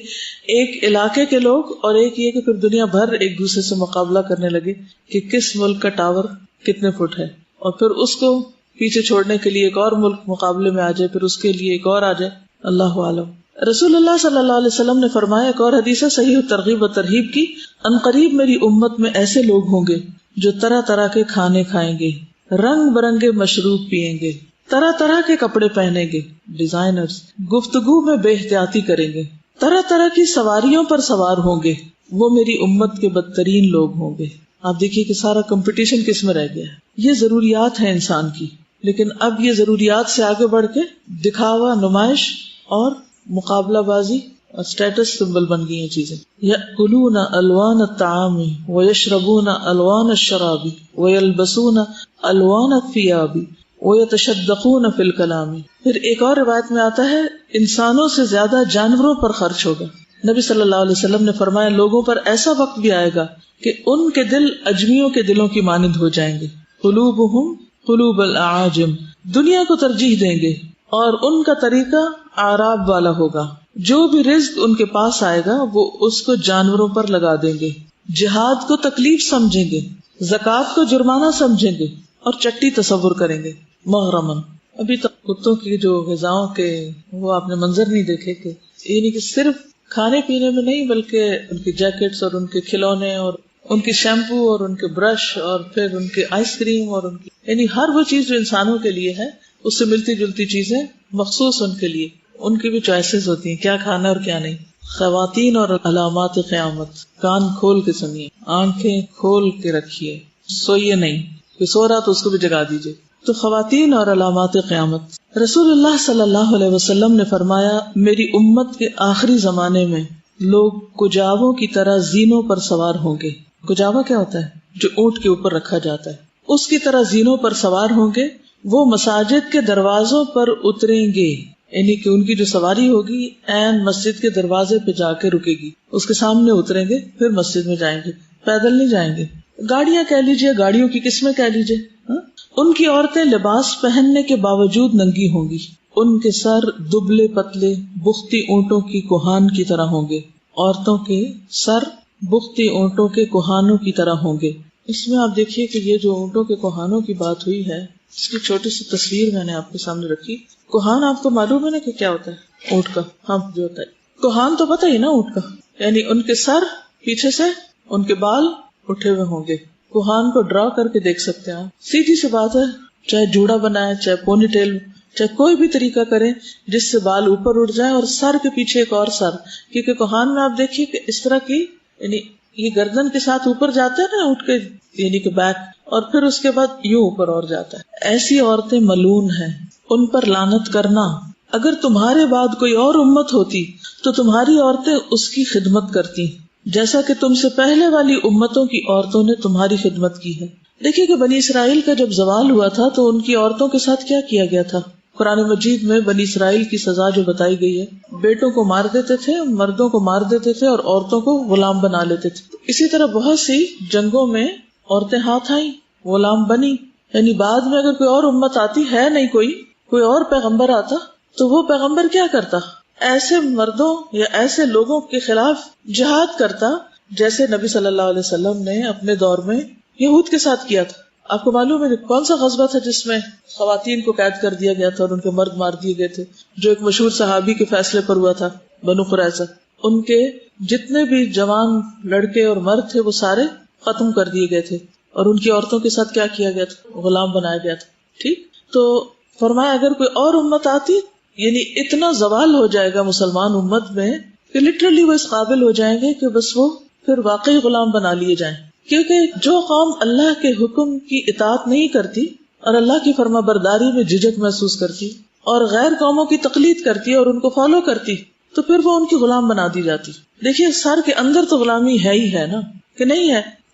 ایک علاقے کے لوگ، اور ایک یہ کہ پھر دنیا بھر ایک دوسرے سے مقابلہ کرنے لگے کہ کس ملک کا ٹاور کتنے فٹ ہے، اور پھر اس کو پیچھے چھوڑنے کے لیے ایک اور ملک مقابلے میں آ جائے، پھر اس کے لیے ایک اور آ جائے. اللہ عالم. رسول اللہ صلی اللہ علیہ وسلم نے فرمایا، ایک اور حدیث ہے صحیح ترغیب و ترہیب کی، ان قریب میری امت میں ایسے لوگ ہوں گے جو طرح طرح کے کھانے کھائیں گے، رنگ برنگے مشروب پیئیں گے، طرح طرح کے کپڑے پہنیں گے، ڈیزائنرز، گفتگو میں بے احتیاطی کریں گے، طرح طرح کی سواریوں پر سوار ہوں گے. وہ میری امت کے بدترین لوگ ہوں گے. آپ دیکھیے کہ سارا کمپٹیشن کس میں رہ گیا ہے. یہ ضروریات ہیں انسان کی، لیکن اب یہ ضروریات سے آگے بڑھ کے دکھاوا، نمائش اور مقابلہ بازی اور اسٹیٹس سمبل بن گئی ہیں چیزیں. یأکلون الوان الطعام ویشربون الوان الشراب ویلبسون الوان الثیاب ویتشدقون فی الکلام. پھر ایک اور روایت میں آتا ہے انسانوں سے زیادہ جانوروں پر خرچ ہوگا. نبی صلی اللہ علیہ وسلم نے فرمایا لوگوں پر ایسا وقت بھی آئے گا کہ ان کے دل اجمیوں کے دلوں کی مانند ہو جائیں گے. قلوبہم قلوب الاعاجم، دنیا کو ترجیح دیں گے، اور ان کا طریقہ اعراب والا ہوگا. جو بھی رزق ان کے پاس آئے گا وہ اس کو جانوروں پر لگا دیں گے، جہاد کو تکلیف سمجھیں گے، زکوٰۃ کو جرمانہ سمجھیں گے، اور چٹی تصور کریں گے. مغرمن، ابھی تک کتوں کی جو غذاؤں کے وہ آپ نے منظر نہیں دیکھے کہ یعنی کہ صرف کھانے پینے میں نہیں بلکہ ان کی جیکٹس اور ان کے کھلونے اور ان کی شیمپو اور ان کے برش اور پھر ان کے آئس کریم اور ان کی یعنی ہر وہ چیز جو انسانوں کے لیے ہے اس سے ملتی جلتی چیزیں مخصوص ان کے لیے. ان کی بھی چوائسیز ہوتی ہیں کیا کھانا اور کیا نہیں. خواتین اور علامات قیامت، کان کھول کے سنیے، آنکھیں کھول کے رکھیے، سوئیے نہیں، کوئی سو رہا تو اس کو بھی جگا دیجیے. تو خواتین اور علامات قیامت. رسول اللہ صلی اللہ علیہ وسلم نے فرمایا میری امت کے آخری زمانے میں لوگ کجاووں کی طرح زینوں پر سوار ہوں گے. کجاوا کیا ہوتا ہے؟ جو اونٹ کے اوپر رکھا جاتا ہے. اس کی طرح زینوں پر سوار ہوں گے. وہ مساجد کے دروازوں پر اتریں گے، یعنی کہ ان کی جو سواری ہوگی عین مسجد کے دروازے پہ جا کے رکے گی، اس کے سامنے اتریں گے، پھر مسجد میں جائیں گے. پیدل نہیں جائیں گے. گاڑیاں کہہ لیجئے، گاڑیوں کی قسمیں کہہ لیجئے. ان کی عورتیں لباس پہننے کے باوجود ننگی ہوں گی. ان کے سر دبلے پتلے بختی اونٹوں کی کوہان کی طرح ہوں گے. عورتوں کے سر بختی اونٹوں کے کوہانوں کی طرح ہوں گے. اس میں آپ دیکھیے کہ یہ جو اونٹوں کے کوہانوں کی بات ہوئی ہے، اس کی چھوٹی سی تصویر میں نے آپ کے سامنے رکھی. کوہان آپ کو معلوم ہے نا کہ کیا ہوتا ہے؟ اونٹ کا ہمپ جو ہوتا ہے. کوہان تو پتہ ہی نا اونٹ کا، یعنی ان کے سر پیچھے سے ان کے بال اٹھے ہوئے ہوں گے. کوہان کو ڈرا کر کے دیکھ سکتے ہیں آپ. سیدھی سی بات ہے، چاہے جوڑا بنائے، چاہے پونی ٹیل، چاہے کوئی بھی طریقہ کریں جس سے بال اوپر اٹھ جائیں اور سر کے پیچھے ایک اور سر. کیونکہ کوہان میں آپ دیکھیے کہ اس طرح کی، یعنی یہ گردن کے ساتھ اوپر جاتا ہے نا اونٹ کے، یعنی کہ بیک، اور پھر اس کے بعد یوں اوپر اور جاتا ہے. ایسی عورتیں ملعون ہیں، ان پر لعنت کرنا. اگر تمہارے بعد کوئی اور امت ہوتی تو تمہاری عورتیں اس کی خدمت کرتی، جیسا کہ تم سے پہلے والی امتوں کی عورتوں نے تمہاری خدمت کی ہے. دیکھیے کہ بنی اسرائیل کا جب زوال ہوا تھا تو ان کی عورتوں کے ساتھ کیا کیا گیا تھا. قرآن مجید میں بنی اسرائیل کی سزا جو بتائی گئی ہے، بیٹوں کو مار دیتے تھے، مردوں کو مار دیتے تھے اور عورتوں کو غلام بنا لیتے تھے. اسی طرح بہت سی جنگوں میں عورتیں ہاتھ آئیں، غلام بنی. یعنی بعد میں اگر کوئی اور امت آتی ہے، نہیں کوئی اور پیغمبر آتا تو وہ پیغمبر کیا کرتا؟ ایسے مردوں یا ایسے لوگوں کے خلاف جہاد کرتا جیسے نبی صلی اللہ علیہ وسلم نے اپنے دور میں یہود کے ساتھ کیا تھا. آپ کو معلوم ہے کون سا غزوہ تھا جس میں خواتین کو قید کر دیا گیا تھا اور ان کے مرد مار دیے گئے تھے؟ جو ایک مشہور صحابی کے فیصلے پر ہوا تھا، بنو قریظہ. ان کے جتنے بھی جوان لڑکے اور مرد تھے وہ سارے ختم کر دیے گئے تھے اور ان کی عورتوں کے ساتھ کیا کیا گیا تھا؟ غلام بنایا گیا تھا. ٹھیک، تو فرمایا اگر کوئی اور امت آتی، یعنی اتنا زوال ہو جائے گا مسلمان امت میں کہ لٹرلی وہ اس قابل ہو جائیں گے کہ بس وہ پھر واقعی غلام بنا لیے جائیں. کیونکہ جو قوم اللہ کے حکم کی اطاعت نہیں کرتی اور اللہ کی فرما برداری میں جھجک محسوس کرتی اور غیر قوموں کی تقلید کرتی اور ان کو فالو کرتی، تو پھر وہ ان کی غلام بنا دی جاتی. دیکھیے سر کے اندر تو غلامی ہے ہی ہے نا، کہ نہیں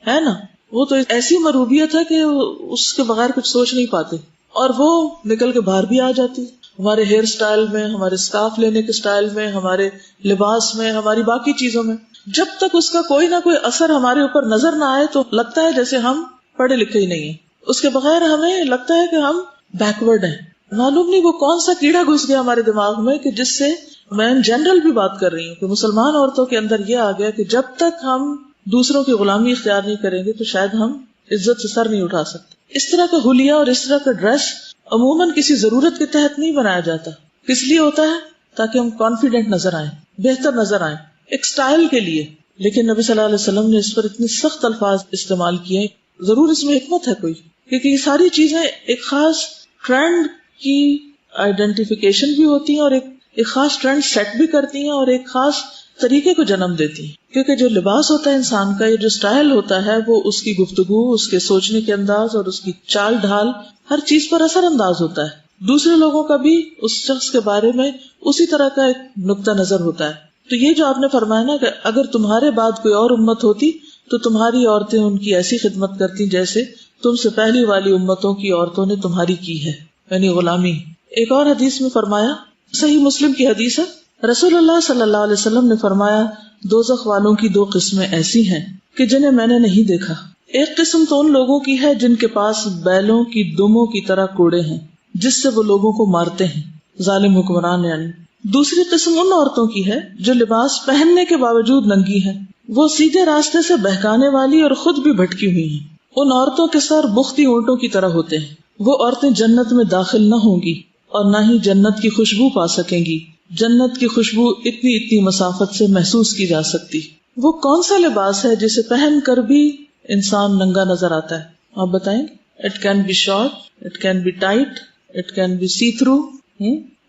ہے نا. وہ تو ایسی مروبیت ہے کہ اس کے بغیر کچھ سوچ نہیں پاتے اور وہ نکل کے باہر بھی آ جاتی. ہمارے ہیئر سٹائل میں، ہمارے سکارف لینے کے سٹائل میں، ہمارے لباس میں، ہماری باقی چیزوں میں، جب تک اس کا کوئی نہ کوئی اثر ہمارے اوپر نظر نہ آئے تو لگتا ہے جیسے ہم پڑھے لکھے ہی نہیں ہیں. اس کے بغیر ہمیں لگتا ہے کہ ہم بیکورڈ ہیں. معلوم نہیں وہ کون سا کیڑا گھس گیا ہمارے دماغ میں کہ جس سے میں جنرل بھی بات کر رہی ہوں کہ مسلمان عورتوں کے اندر یہ آ گیا کہ جب تک ہم دوسروں کی غلامی اختیار نہیں کریں گے تو شاید ہم عزت سے سر نہیں اٹھا سکتے. اس طرح کا حلیہ اور اس طرح کا ڈریس عموماً کسی ضرورت کے تحت نہیں بنایا جاتا. کس لیے ہوتا ہے؟ تاکہ ہم کانفیڈنٹ نظر آئیں، بہتر نظر آئیں، ایک سٹائل کے لیے. لیکن نبی صلی اللہ علیہ وسلم نے اس پر اتنی سخت الفاظ استعمال کیے. ضرور اس میں حکمت ہے کوئی، کیونکہ یہ ساری چیزیں ایک خاص ٹرینڈ کی آئیڈینٹیفیکیشن بھی ہوتی ہیں اور ایک خاص ٹرینڈ سیٹ بھی کرتی ہیں اور ایک خاص طریقے کو جنم دیتی ہیں. کیونکہ جو لباس ہوتا ہے انسان کا، یہ جو سٹائل ہوتا ہے، وہ اس کی گفتگو، اس کے سوچنے کے انداز اور اس کی چال ڈھال، ہر چیز پر اثر انداز ہوتا ہے. دوسرے لوگوں کا بھی اس شخص کے بارے میں اسی طرح کا ایک نقطہ نظر ہوتا ہے. تو یہ جو آپ نے فرمایا نا کہ اگر تمہارے بعد کوئی اور امت ہوتی تو تمہاری عورتیں ان کی ایسی خدمت کرتی جیسے تم سے پہلی والی امتوں کی عورتوں نے تمہاری کی ہے، یعنی غلامی. ایک اور حدیث میں فرمایا، صحیح مسلم کی حدیث ہے، رسول اللہ صلی اللہ علیہ وسلم نے فرمایا دوزخ والوں کی 2 قسمیں ایسی ہیں کہ جنہیں میں نے نہیں دیکھا. ایک قسم تو ان لوگوں کی ہے جن کے پاس بیلوں کی دموں کی طرح کوڑے ہیں جس سے وہ لوگوں کو مارتے ہیں، ظالم حکمران یعنی. دوسری قسم ان عورتوں کی ہے جو لباس پہننے کے باوجود ننگی ہیں، وہ سیدھے راستے سے بہکانے والی اور خود بھی بھٹکی ہوئی ہیں. ان عورتوں کے سر بختی اونٹوں کی طرح ہوتے ہیں. وہ عورتیں جنت میں داخل نہ ہوں گی اور نہ ہی جنت کی خوشبو پا سکیں گی. جنت کی خوشبو اتنی مسافت سے محسوس کی جا سکتی. وہ کون سا لباس ہے جسے پہن کر بھی انسان ننگا نظر آتا ہے؟ آپ بتائیں. It can be short, it can be tight, it can be see through.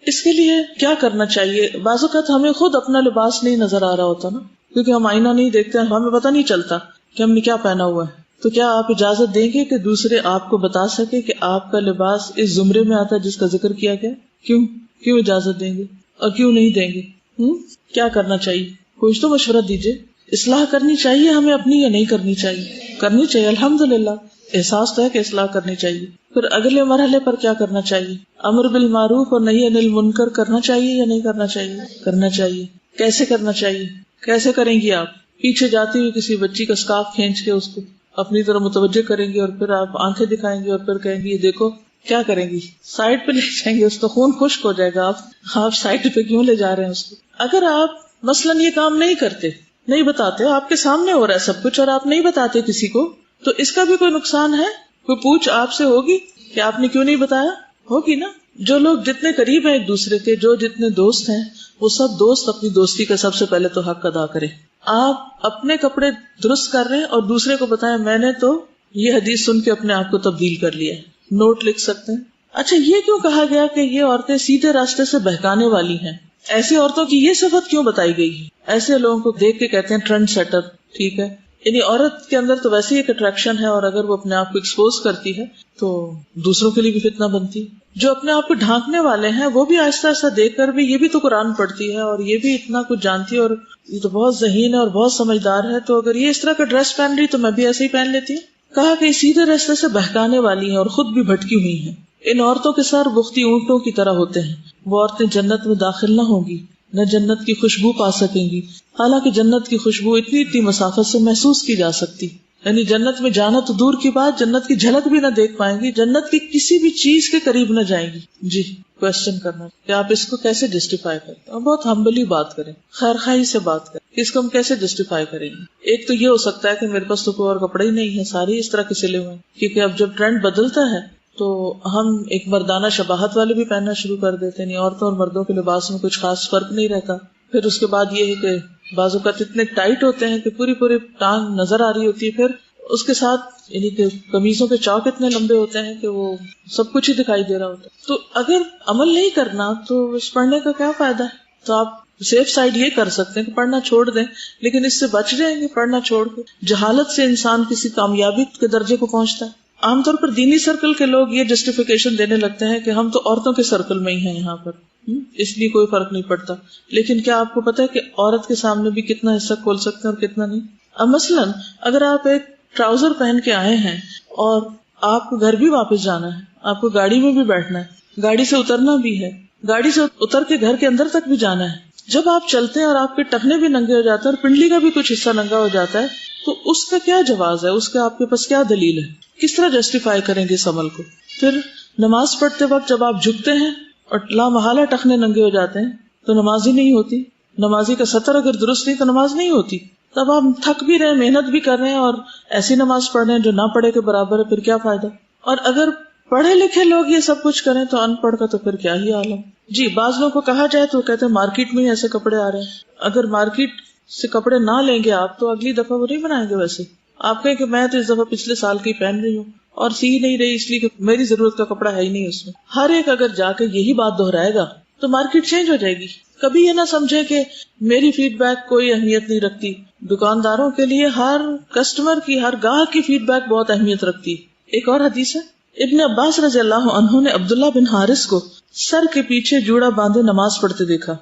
اس کے لیے کیا کرنا چاہیے؟ بعض اوقات ہمیں خود اپنا لباس نہیں نظر آ رہا ہوتا نا، کیونکہ ہم آئینہ نہیں دیکھتے، ہمیں پتہ نہیں چلتا کہ ہم نے کیا پہنا ہوا ہے. تو کیا آپ اجازت دیں گے کہ دوسرے آپ کو بتا سکے کہ آپ کا لباس اس زمرے میں آتا ہے جس کا ذکر کیا گیا؟ کیوں اجازت دیں گے اور کیوں نہیں دیں گے؟ کیا کرنا چاہیے؟ کچھ تو مشورہ دیجیے. اصلاح کرنی چاہیے ہمیں اپنی یا نہیں کرنی چاہیے؟ کرنی چاہیے الحمدللہ، احساس تو ہے کہ اصلاح کرنی چاہیے. پھر اگلے مرحلے پر کیا کرنا چاہیے؟ امر بالمعروف اور نہی عن المنکر کرنا چاہیے یا نہیں کرنا چاہیے؟ کرنا چاہیے. کیسے کرنا چاہیے؟ کیسے کریں گی آپ؟ پیچھے جاتی ہوئی کسی بچی کا اسکارف کھینچ کے اس کو اپنی طرف متوجہ کریں گی اور پھر آپ آنکھیں دکھائیں گے اور پھر کہیں گی یہ دیکھو. کیا کریں گی؟ سائڈ پہ لے جائیں گے، اس کا خون خشک ہو جائے گا. آپ سائڈ پہ کیوں لے جا رہے ہیں اس کو؟ اگر آپ مثلاً یہ کام نہیں کرتے، نہیں بتاتے، آپ کے سامنے ہو رہا ہے سب کچھ اور آپ نہیں بتاتے کسی کو، تو اس کا بھی کوئی نقصان ہے؟ کوئی پوچھ آپ سے ہوگی کہ آپ نے کیوں نہیں بتایا؟ ہوگی نا. جو لوگ جتنے قریب ہیں ایک دوسرے کے، جو جتنے دوست ہیں، وہ سب دوست اپنی دوستی کا سب سے پہلے تو حق ادا کریں. آپ اپنے کپڑے درست کر رہے ہیں اور دوسرے کو بتائیں میں نے تو یہ حدیث سن کے اپنے آپ کو تبدیل کر لیا ہے. نوٹ لکھ سکتے ہیں. اچھا، یہ کیوں کہا گیا کہ یہ عورتیں سیدھے راستے سے بہکانے والی ہیں؟ ایسی عورتوں کی یہ صفت کیوں بتائی گئی ہے؟ ایسے لوگوں کو دیکھ کے کہتے ہیں ٹرینڈ سیٹر. ٹھیک ہے، یعنی عورت کے اندر تو ویسے ہی ایک اٹریکشن ہے اور اگر وہ اپنے آپ کو ایکسپوز کرتی ہے تو دوسروں کے لیے بھی فتنہ بنتی. جو اپنے آپ کو ڈھانکنے والے ہیں وہ بھی آہستہ آہستہ دیکھ کر بھی یہ بھی تو قرآن پڑھتی ہے اور یہ بھی اتنا کچھ جانتی ہے اور یہ تو بہت ذہین ہے اور بہت سمجھدار ہے، تو اگر یہ اس طرح کا ڈریس پہن رہی تو میں بھی ایسے ہی پہن لیتی ہوں. کہا کہ سیدھے راستے سے بہکانے والی ہیں اور خود بھی بھٹکی ہوئی ہیں. ان عورتوں کے سر بختی اونٹوں کی طرح ہوتے ہیں. وہ عورتیں جنت میں داخل نہ ہوں گی، نہ جنت کی خوشبو پا سکیں گی، حالانکہ جنت کی خوشبو اتنی مسافت سے محسوس کی جا سکتی. یعنی جنت میں جانا تو دور کی بات، جنت کی جھلک بھی نہ دیکھ پائیں گی، جنت کی کسی بھی چیز کے قریب نہ جائیں گی. جی کوشچن کرنا کہ آپ اس کو کیسے جسٹیفائی کرتے ہیں؟ بہت ہمبلی بات کریں، خیر خواہی سے بات کریں کہ اس کو ہم کیسے جسٹیفائی کریں گے. ایک تو یہ ہو سکتا ہے کہ میرے پاس تو کوئی اور کپڑے ہی نہیں ہے، سارے اس طرح کے سلے ہوئے ہیں، کیونکہ اب جب ٹرینڈ بدلتا ہے تو ہم ایک مردانہ شباہت والے بھی پہننا شروع کر دیتے ہیں. عورتوں اور مردوں کے لباس میں کچھ خاص فرق نہیں رہتا. پھر اس کے بعد یہ ہے کہ بعض اوقات اتنے ٹائٹ ہوتے ہیں کہ پوری ٹانگ نظر آ رہی ہوتی ہے. پھر اس کے ساتھ یعنی کہ قمیصوں کے چوک اتنے لمبے ہوتے ہیں کہ وہ سب کچھ ہی دکھائی دے رہا ہوتا ہے. تو اگر عمل نہیں کرنا تو اس پڑھنے کا کیا فائدہ ہے؟ تو آپ سیف سائڈ یہ کر سکتے ہیں کہ پڑھنا چھوڑ دیں، لیکن اس سے بچ جائیں گے پڑھنا چھوڑ کے. جہالت سے انسان کسی کامیابی کے درجے کو پہنچتا ہے. عام طور پر دینی سرکل کے لوگ یہ جسٹیفیکیشن دینے لگتے ہیں کہ ہم تو عورتوں کے سرکل میں ہی ہیں یہاں پر، اس لیے کوئی فرق نہیں پڑتا. لیکن کیا آپ کو پتا ہے کہ عورت کے سامنے بھی کتنا حصہ کھول سکتے ہیں اور کتنا نہیں؟ اب مثلاً اگر آپ ایک ٹراؤزر پہن کے آئے ہیں اور آپ کو گھر بھی واپس جانا ہے، آپ کو گاڑی میں بھی بیٹھنا ہے، گاڑی سے اترنا بھی ہے، گاڑی سے اتر کے گھر کے اندر تک بھی جانا ہے، جب آپ چلتے ہیں اور آپ کے ٹخنے بھی ننگے ہو جاتے ہیں اور پنڈلی کا بھی کچھ حصہ ننگا ہو جاتا ہے، تو اس کا کیا جواز ہے؟ اس کا آپ کے پاس کیا دلیل ہے؟ کس طرح جسٹیفائی کریں گے اس عمل کو؟ پھر نماز پڑھتے وقت جب آپ جھکتے ہیں اور لامحالہ ٹخنے ننگے ہو جاتے ہیں تو نماز ہی نہیں ہوتی. نمازی کا سطر اگر درست نہیں تو نماز نہیں ہوتی. تب آپ تھک بھی رہے ہیں، محنت بھی کر رہے ہیں اور ایسی نماز پڑھ رہے ہیں جو نہ پڑھے کے برابر ہے، پھر کیا فائدہ؟ اور اگر پڑھے لکھے لوگ یہ سب کچھ کریں تو ان پڑھ کا تو پھر کیا ہی عالم. جی بعض لوگوں کو کہا جائے تو کہتے ہیں مارکیٹ میں ہی ایسے کپڑے آ رہے ہیں. اگر مارکیٹ سے کپڑے نہ لیں گے آپ تو اگلی دفعہ وہ نہیں بنائیں گے. ویسے آپ کہیں کہ میں تو اس دفعہ پچھلے سال کی پہن رہی ہوں اور سی نہیں رہی اس لیے کہ میری ضرورت کا کپڑا ہے ہی نہیں اس میں. ہر ایک اگر جا کے یہی بات دہرائے گا تو مارکیٹ چینج ہو جائے گی. کبھی یہ نہ سمجھے کہ میری فیڈ بیک کوئی اہمیت نہیں رکھتی. دکانداروں کے لیے ہر کسٹمر کی، ہر گاہک کی فیڈ بیک بہت اہمیت رکھتی. ایک اور حدیث ہے، ابن عباس رضی اللہ عنہ نے عبداللہ بن حارث کو سر کے پیچھے جوڑا باندھے نماز پڑھتے دیکھا.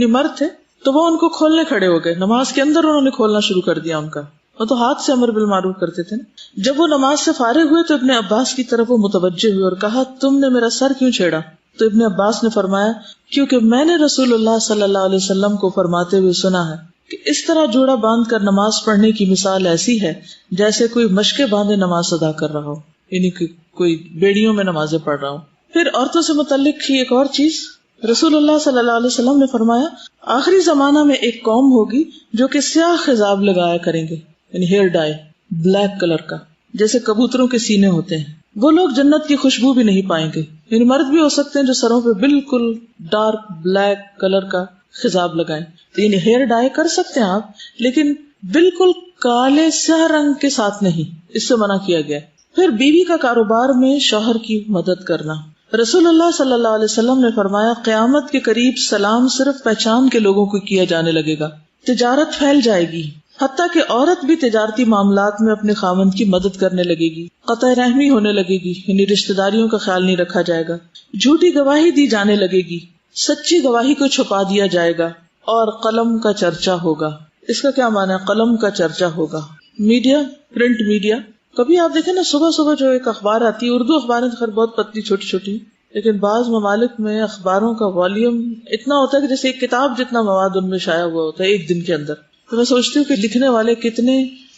مرد تھے تو وہ ان کو کھولنے کھڑے ہو گئے. نماز کے اندر انہوں نے کھولنا شروع کر دیا ان کا. وہ تو ہاتھ سے امر بالمعروف کرتے تھے. جب وہ نماز سے فارغ ہوئے تو ابن عباس کی طرف وہ متوجہ ہوئے اور کہا تم نے میرا سر کیوں چھیڑا؟ تو ابن عباس نے فرمایا کیونکہ میں نے رسول اللہ صلی اللہ علیہ وسلم کو فرماتے ہوئے سنا ہے کہ اس طرح جوڑا باندھ کر نماز پڑھنے کی مثال ایسی ہے جیسے کوئی مشقیں باندھے نماز ادا کر رہا ہو، یعنی کہ کوئی بیڑیوں میں نمازیں پڑھ رہا ہو. پھر عورتوں سے متعلق ہی ایک اور چیز، رسول اللہ صلی اللہ علیہ وسلم نے فرمایا آخری زمانہ میں ایک قوم ہوگی جو کہ سیاہ خضاب لگایا کریں گے، یعنی ہیئر ڈائی بلیک کلر کا، جیسے کبوتروں کے سینے ہوتے ہیں. وہ لوگ جنت کی خوشبو بھی نہیں پائیں گے. یعنی مرد بھی ہو سکتے ہیں جو سروں پہ بالکل ڈارک بلیک کلر کا خضاب لگائیں. تو یعنی ہیئر ڈائی کر سکتے ہیں آپ، لیکن بالکل کالے سیاہ رنگ کے ساتھ نہیں، اس سے منع کیا گیا. پھر بیوی کا کاروبار میں شوہر کی مدد کرنا. رسول اللہ صلی اللہ علیہ وسلم نے فرمایا قیامت کے قریب سلام صرف پہچان کے لوگوں کو کیا جانے لگے گا. تجارت پھیل جائے گی، حتیٰ کہ عورت بھی تجارتی معاملات میں اپنے خاوند کی مدد کرنے لگے گی، قطع رحمی ہونے لگے گی، یعنی رشتہ داریوں کا خیال نہیں رکھا جائے گا، جھوٹی گواہی دی جانے لگے گی، سچی گواہی کو چھپا دیا جائے گا، اور قلم کا چرچا ہوگا. اس کا کیا معنی ہے؟ قلم کا چرچا ہوگا. میڈیا، پرنٹ میڈیا، کبھی آپ دیکھیں نا صبح صبح جو ایک اخبار آتی ہے، اردو اخباریں خیر بہت پتلی چھوٹی چھوٹی، لیکن بعض ممالک میں اخباروں کا والیوم اتنا ہوتا ہے کہ جیسے ایک کتاب جتنا مواد ان میں شائع ہوا ہوتا ہے ایک دن کے اندر. تو میں سوچتی ہوں کہ لکھنے والے کتنے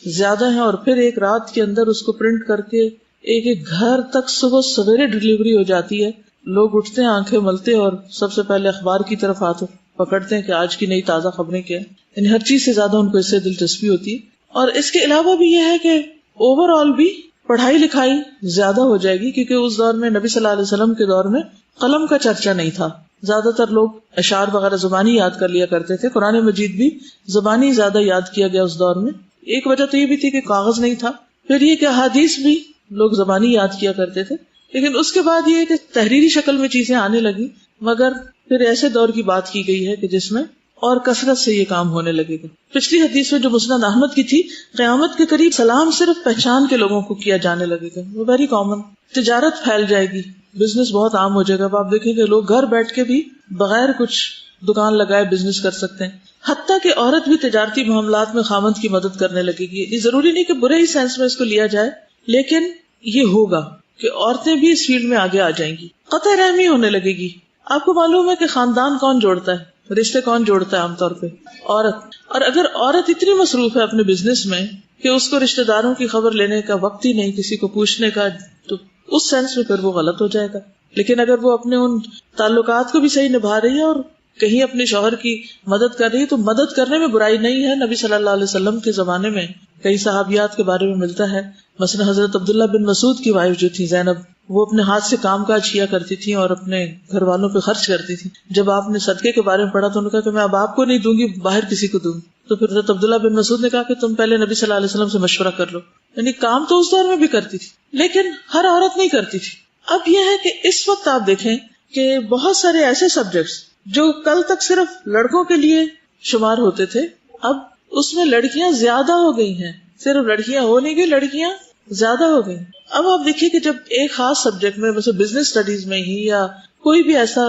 زیادہ ہیں، اور پھر ایک رات کے اندر اس کو پرنٹ کر کے ایک ایک گھر تک صبح سویرے ڈلیوری ہو جاتی ہے. لوگ اٹھتے ہیں آنکھیں ملتے اور سب سے پہلے اخبار کی طرف ہاتھ پکڑتے ہیں کہ آج کی نئی تازہ خبریں کیا ہیں. یعنی ہر چیز سے زیادہ ان کو اس سے دلچسپی ہوتی ہے. اور اس کے علاوہ بھی یہ ہے کہ اوور آل بھی پڑھائی لکھائی زیادہ ہو جائے گی، کیونکہ اس دور میں نبی صلی اللہ علیہ وسلم کے دور میں قلم کا چرچا نہیں تھا. زیادہ تر لوگ اشعار وغیرہ زبانی یاد کر لیا کرتے تھے. قرآن مجید بھی زبانی زیادہ یاد کیا گیا اس دور میں. ایک وجہ تو یہ بھی تھی کہ کاغذ نہیں تھا، پھر یہ کہ احادیث بھی لوگ زبانی یاد کیا کرتے تھے. لیکن اس کے بعد یہ کہ تحریری شکل میں چیزیں آنے لگی، مگر پھر ایسے دور کی بات کی گئی ہے کہ جس میں اور کثرت سے یہ کام ہونے لگے گا. پچھلی حدیث میں جو مسند احمد کی تھی، قیامت کے قریب سلام صرف پہچان کے لوگوں کو کیا جانے لگے گا. وہ ویری کامن. تجارت پھیل جائے گی، بزنس بہت عام ہو جائے گا. اب آپ دیکھیں کہ لوگ گھر بیٹھ کے بھی بغیر کچھ دکان لگائے بزنس کر سکتے ہیں. حتیٰ کہ عورت بھی تجارتی معاملات میں خاوند کی مدد کرنے لگے گی. یہ ضروری نہیں کہ برے ہی سینس میں اس کو لیا جائے، لیکن یہ ہوگا کہ عورتیں بھی اس فیلڈ میں آگے آ جائیں گی. قطع رحمی ہونے لگے گی. آپ کو معلوم ہے کہ خاندان کون جوڑتا ہے، رشتے کون جوڑتا ہے؟ عام طور پہ عورت. اور اگر عورت اتنی مصروف ہے اپنے بزنس میں کہ اس کو رشتے داروں کی خبر لینے کا وقت ہی نہیں، کسی کو پوچھنے کا، تو اس سینس میں پھر وہ غلط ہو جائے گا. لیکن اگر وہ اپنے ان تعلقات کو بھی صحیح نبھا رہی ہے اور کہیں اپنے شوہر کی مدد کر رہی ہے تو مدد کرنے میں برائی نہیں ہے. نبی صلی اللہ علیہ وسلم کے زمانے میں کئی صحابیات کے بارے میں ملتا ہے. مثلا حضرت عبداللہ بن مسعود کی وائف جو تھی زینب، وہ اپنے ہاتھ سے کام کاج کیا کرتی تھی اور اپنے گھر والوں پہ خرچ کرتی تھی. جب آپ نے صدقے کے بارے میں پڑھا تو انہوں نے کہا کہ میں اب آپ کو نہیں دوں گی، باہر کسی کو دوں گی. تو پھر حضرت عبداللہ بن مسعود نے کہا کہ تم پہلے نبی صلی اللہ علیہ وسلم سے مشورہ کر لو. یعنی کام تو اس دور میں بھی کرتی تھی، لیکن ہر عورت نہیں کرتی تھی. اب یہ ہے کہ اس وقت آپ دیکھیں کہ بہت سارے ایسے سبجیکٹس جو کل تک صرف لڑکوں کے لیے شمار ہوتے تھے، اب اس میں لڑکیاں زیادہ ہو گئی ہیں. صرف لڑکیاں ہو نہیں گئی، لڑکیاں زیادہ ہو گئی. اب آپ دیکھیے کہ جب ایک خاص سبجیکٹ میں مثلا بزنس اسٹڈیز میں ہی یا کوئی بھی ایسا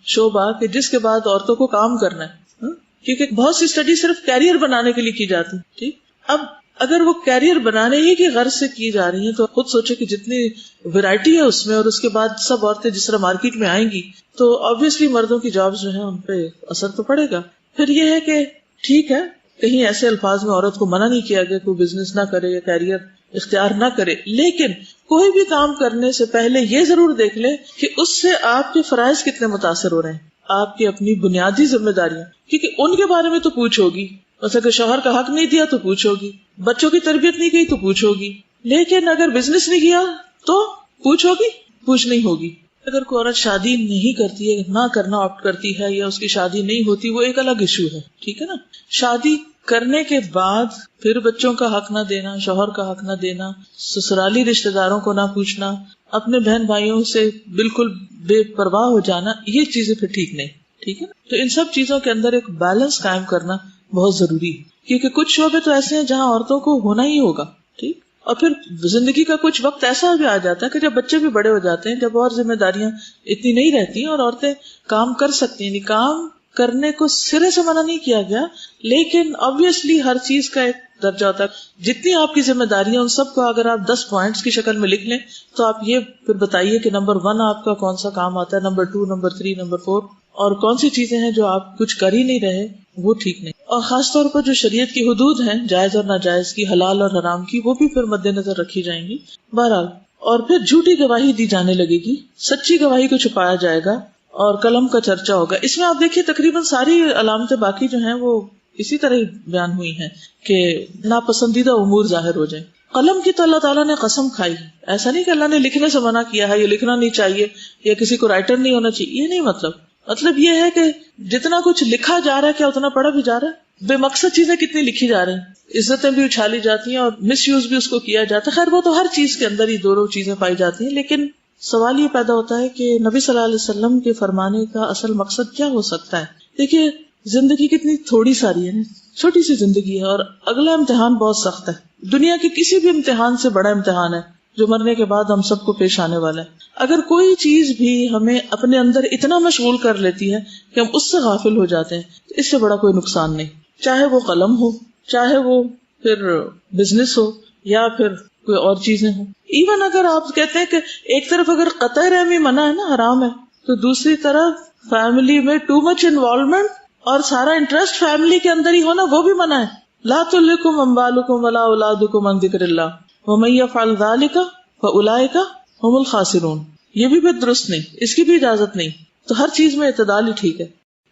شعبہ کہ جس کے بعد عورتوں کو کام کرنا ہے، کیونکہ بہت سی اسٹڈی صرف کیریئر بنانے کے لیے کی جاتی، ٹھیک. اب اگر وہ کیریئر بنانے ہی کی غرض سے کی جا رہی ہیں تو خود سوچے کہ جتنی ویرائٹی ہے اس میں، اور اس کے بعد سب عورتیں جس طرح مارکیٹ میں آئیں گی تو آبویسلی مردوں کی جابز جو ہیں ان پہ اثر تو پڑے گا. پھر یہ ہے کہ ٹھیک ہے، کہیں ایسے الفاظ میں عورت کو منع نہیں کیا گیا کوئی بزنس نہ کرے یا کیریئر اختیار نہ کرے، لیکن کوئی بھی کام کرنے سے پہلے یہ ضرور دیکھ لے کہ اس سے آپ کے فرائض کتنے متاثر ہو رہے ہیں، آپ کی اپنی بنیادی ذمہ داریاں، کیونکہ ان کے بارے میں تو پوچھو گی. مثلا کہ شوہر کا حق نہیں دیا تو پوچھو گی، بچوں کی تربیت نہیں کی تو پوچھو گی، لیکن اگر بزنس نہیں کیا تو پوچھو گی، پوچھ نہیں ہوگی. اگر کوئی عورت شادی نہیں کرتی ہے، نہ کرنا آپٹ کرتی ہے، یا اس کی شادی نہیں ہوتی، وہ ایک الگ ایشو ہے، ٹھیک ہے نا. شادی کرنے کے بعد پھر بچوں کا حق نہ دینا، شوہر کا حق نہ دینا، سسرالی رشتہ داروں کو نہ پوچھنا، اپنے بہن بھائیوں سے بالکل بے پرواہ ہو جانا، یہ چیزیں پھر ٹھیک نہیں، ٹھیک ہے. تو ان سب چیزوں کے اندر ایک بیلنس قائم کرنا بہت ضروری ہے، کیونکہ کچھ شعبے تو ایسے ہیں جہاں عورتوں کو ہونا ہی ہوگا، ٹھیک. اور پھر زندگی کا کچھ وقت ایسا بھی آ جاتا ہے کہ جب بچے بھی بڑے ہو جاتے ہیں، جب اور ذمہ داریاں اتنی نہیں رہتی اور عورتیں کام کر سکتی ہیں. کام کرنے کو سرے سے منع نہیں کیا گیا، لیکن obviously ہر چیز کا ایک درجہ ہوتا ہے. جتنی آپ کی ذمہ داریاں ان سب کو اگر آپ 10 پوائنٹس کی شکل میں لکھ لیں تو آپ یہ پھر بتائیے کہ نمبر 1 آپ کا کون سا کام آتا ہے، نمبر 2، نمبر 3، نمبر 4، اور کون سی چیزیں ہیں جو آپ کچھ کر ہی نہیں رہے، وہ ٹھیک نہیں. اور خاص طور پر جو شریعت کی حدود ہیں، جائز اور ناجائز کی، حلال اور حرام کی، وہ بھی پھر مد نظر رکھی جائیں گی. بہرحال، اور پھر جھوٹی گواہی دی جانے لگے گی، سچی گواہی کو چھپایا جائے گا اور قلم کا چرچا ہوگا. اس میں آپ دیکھیے تقریباً ساری علامتیں باقی جو ہیں وہ اسی طرح ہی بیان ہوئی ہیں کہ ناپسندیدہ امور ظاہر ہو جائیں. قلم کی تو اللہ تعالیٰ نے قسم کھائی، ایسا نہیں کہ اللہ نے لکھنے سے منع کیا ہے، یہ لکھنا نہیں چاہیے یا کسی کو رائٹر نہیں ہونا چاہیے، یہ نہیں مطلب یہ ہے کہ جتنا کچھ لکھا جا رہا ہے کیا اتنا پڑھا بھی جا رہا ہے. بے مقصد چیزیں کتنی لکھی جا رہی ہیں، عزتیں بھی اچھالی جاتی ہیں اور مس یوز بھی اس کو کیا جاتا ہے. خیر وہ تو ہر چیز کے اندر ہی دونوں چیزیں پائی جاتی ہیں، لیکن سوال یہ پیدا ہوتا ہے کہ نبی صلی اللہ علیہ وسلم کے فرمانے کا اصل مقصد کیا ہو سکتا ہے. دیکھیے زندگی کتنی تھوڑی ساری ہے، چھوٹی سی زندگی ہے، اور اگلا امتحان بہت سخت ہے. دنیا کے کسی بھی امتحان سے بڑا امتحان ہے جو مرنے کے بعد ہم سب کو پیش آنے والا ہے. اگر کوئی چیز بھی ہمیں اپنے اندر اتنا مشغول کر لیتی ہے کہ ہم اس سے غافل ہو جاتے ہیں، اس سے بڑا کوئی نقصان نہیں، چاہے وہ قلم ہو، چاہے وہ پھر بزنس ہو، یا پھر کوئی اور چیزیں ہوں. ایون اگر آپ کہتے ہیں کہ ایک طرف اگر قطع رحمی منع ہے نا، حرام ہے، تو دوسری طرف فیملی میں ٹو مچ انوالومنٹ اور سارا انٹرسٹ فیملی کے اندر ہی ہونا وہ بھی منع ہے. لا تلکم اموالکم ولا اولادکم عن ذکر اللہ ومن یفعل ذلک فاولئک هم الخاسرون. یہ بھی درست نہیں، اس کی بھی اجازت نہیں. تو ہر چیز میں اعتدال ہی ٹھیک ہے.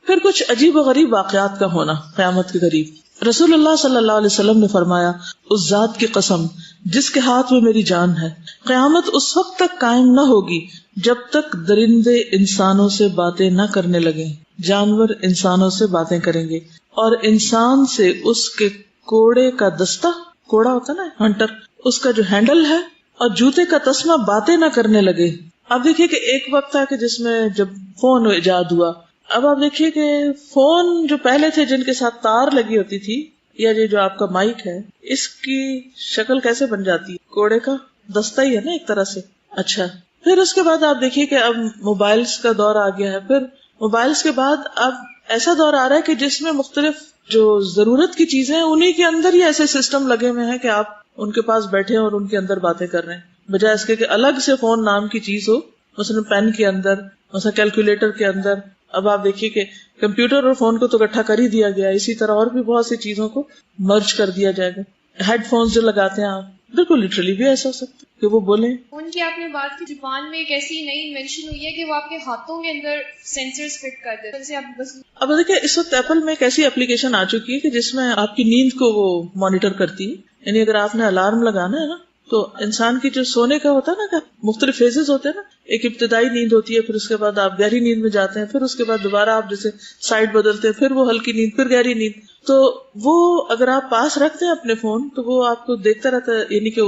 پھر کچھ عجیب و غریب واقعات کا ہونا قیامت کے قریب. رسول اللہ صلی اللہ علیہ وسلم نے فرمایا، اس ذات کی قسم جس کے ہاتھ میں میری جان ہے، قیامت اس وقت تک قائم نہ ہوگی جب تک درندے انسانوں سے باتیں نہ کرنے لگیں. جانور انسانوں سے باتیں کریں گے اور انسان سے اس کے کوڑے کا دستہ، کوڑا ہوتا نا ہنٹر، اس کا جو ہینڈل ہے، اور جوتے کا تسمہ باتیں نہ کرنے لگے. اب دیکھیے کہ ایک وقت تھا کہ جس میں جب فون ایجاد ہوا، اب آپ دیکھیے کہ فون جو پہلے تھے جن کے ساتھ تار لگی ہوتی تھی، یا یہ جو آپ کا مائک ہے، اس کی شکل کیسے بن جاتی ہے؟ کوڑے کا دستہ ہی ہے نا ایک طرح سے. اچھا، پھر اس کے بعد آپ دیکھیے کہ اب موبائلز کا دور آ گیا ہے. پھر موبائلز کے بعد اب ایسا دور آ رہا ہے کہ جس میں مختلف جو ضرورت کی چیزیں ہیں انہی کے اندر ہی ایسے سسٹم لگے ہوئے ہیں کہ آپ ان کے پاس بیٹھے ہیں اور ان کے اندر باتیں کر رہے ہیں، بجائے اس کے کہ الگ سے فون نام کی چیز ہو، مثلا پین کے اندر، مثلا کیلکولیٹر کے اندر. اب آپ دیکھیے کہ کمپیوٹر اور فون کو تو اکٹھا کر ہی دیا گیا، اسی طرح اور بھی بہت سی چیزوں کو مرج کر دیا جائے گا. ہیڈ فونز جو لگاتے ہیں آپ، بالکل لٹرلی بھی ایسا ہو سکتا ہے کہ وہ بولیں. فون کی آپ نے بات کی، جاپان میں ایک ایسی نئی انوینشن ہوئی ہے کہ وہ آپ کے ہاتھوں کے اندر سینسرز فٹ کر دیتے ہیں. آپ بس اب دیکھیں اس وقت ایپل میں ایک ایسی اپلیکیشن آ چکی ہے کہ جس میں آپ کی نیند کو وہ مانیٹر کرتی ہے. یعنی اگر آپ نے الارم لگانا ہے نا، تو انسان کی جو سونے کا ہوتا ہے نا کہ مختلف فیزز ہوتے ہیں نا، ایک ابتدائی نیند ہوتی ہے، پھر اس کے بعد آپ گہری نیند میں جاتے ہیں، پھر اس کے بعد دوبارہ آپ جیسے سائڈ بدلتے ہیں، پھر وہ ہلکی نیند، پھر گہری نیند. تو وہ اگر آپ پاس رکھتے ہیں اپنے فون تو وہ آپ کو دیکھتا رہتا ہے، یعنی کہ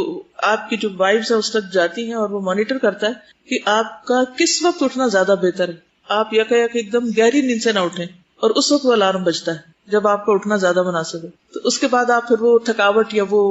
آپ کی جو وائبز ہیں اس تک جاتی ہیں اور وہ مانیٹر کرتا ہے کہ آپ کا کس وقت اٹھنا زیادہ بہتر ہے. آپ یک ایک دم گہری نیند سے نہ اٹھیں اور اس وقت وہ الارم بجتا ہے جب آپ کا اٹھنا زیادہ مناسب ہے. تو اس کے بعد آپ پھر وہ تھکاوٹ یا وہ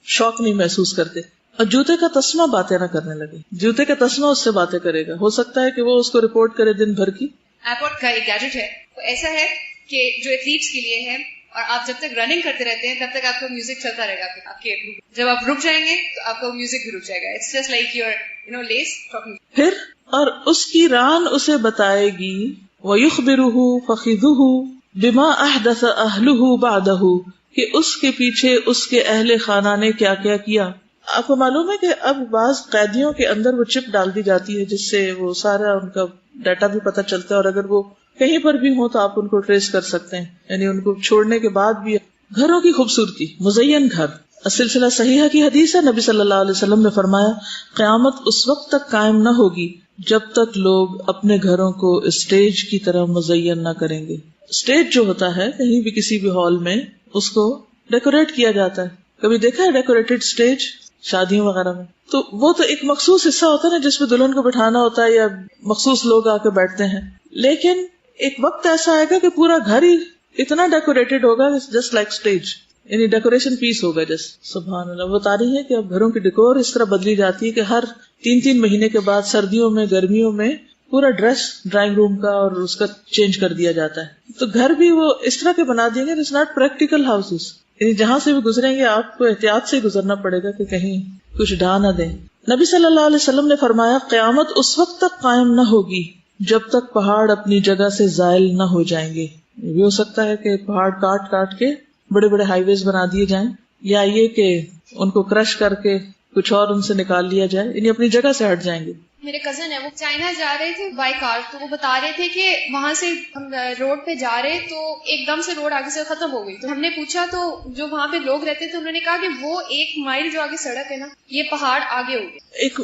شوق نہیں محسوس کرتے. اور جوتے کا تسمہ باتیں نہ کرنے لگے. جوتے کا تسمہ اس سے باتیں کرے گا، ہو سکتا ہے کہ وہ اس کو رپورٹ کرے دن بھر کی. ایپورٹ کا ایک گیجٹ ہے، وہ ایسا ہے کہ جو ایتھلیٹس کے لیے ہے، اور آپ جب تک رننگ کرتے رہتے ہیں تب تک آپ کا میوزک چلتا رہے گا آپ کے. جب آپ رک جائیں گے تو آپ کا میوزک بھی رک جائے گا. It's just like your less talking. پھر اور اس کی ران اسے بتائے گی، وَيُخْبِرُهُ فَخِذُهُ بِمَا أَحْدَثَ أَهْلُهُ بَعْدَهُ، کہ اس کے پیچھے اس کے اہل خانہ نے کیا کیا کیا. آپ کو معلوم ہے کہ اب بعض قیدیوں کے اندر وہ چپ ڈال دی جاتی ہے جس سے وہ سارا ان کا ڈیٹا بھی پتہ چلتا ہے، اور اگر وہ کہیں پر بھی ہوں تو آپ ان کو ٹریس کر سکتے ہیں. یعنی ان کو چھوڑنے کے بعد بھی. گھروں کی خوبصورتی، مزین گھر. سلسلہ صحیحہ کی حدیث ہے، نبی صلی اللہ علیہ وسلم نے فرمایا، قیامت اس وقت تک قائم نہ ہوگی جب تک لوگ اپنے گھروں کو اسٹیج کی طرح مزین نہ کریں گے. اسٹیج جو ہوتا ہے کہیں بھی کسی بھی ہال میں، اس کو ڈیکوریٹ کیا جاتا ہے. کبھی دیکھا ہے ڈیکوریٹڈ اسٹیج شادیوں وغیرہ میں؟ تو وہ تو ایک مخصوص حصہ ہوتا ہے نا جس میں دلہن کو بٹھانا ہوتا ہے یا مخصوص لوگ آ کے بیٹھتے ہیں. لیکن ایک وقت ایسا آئے گا کہ پورا گھر ہی اتنا ڈیکوریٹڈ ہوگا جسٹ لائک اسٹیج، یعنی ڈیکوریشن پیس ہوگا. جیسے سبحان اللہ، وہ بتا رہی ہے کہ اب گھروں کی ڈیکور اس طرح بدلی جاتی ہے کہ ہر 3 مہینے کے بعد سردیوں میں گرمیوں میں پورا ڈریس ڈرائنگ روم کا اور اس کا چینج کر دیا جاتا ہے. تو گھر بھی وہ اس طرح کے بنا دیں گے. اٹس ناٹ پریکٹیکل ہاؤسز، یعنی جہاں سے بھی گزریں گے آپ کو احتیاط سے گزرنا پڑے گا کہ کہیں کچھ ڈھا نہ دیں. نبی صلی اللہ علیہ وسلم نے فرمایا، قیامت اس وقت تک قائم نہ ہوگی جب تک پہاڑ اپنی جگہ سے زائل نہ ہو جائیں گے. یہ بھی ہو سکتا ہے کہ پہاڑ کاٹ کاٹ کے بڑے بڑے ہائی ویز بنا دیے جائیں، یا یہ کہ ان کو کرش کر کے کچھ اور ان سے نکال لیا جائے، یعنی اپنی جگہ سے ہٹ جائیں گے. میرے کزن ہے، وہ چائنا جا رہے تھے بائی کار، تو وہ بتا رہے تھے کہ وہاں سے ہم روڈ پہ جا رہے تو ایک دم سے روڈ آگے سے ختم ہو گئی. تو ہم نے پوچھا تو جو وہاں پہ لوگ رہتے تھے انہوں نے کہا کہ وہ 1 مائل جو آگے سڑک ہے نا، یہ پہاڑ آگے ہو گیا. ایک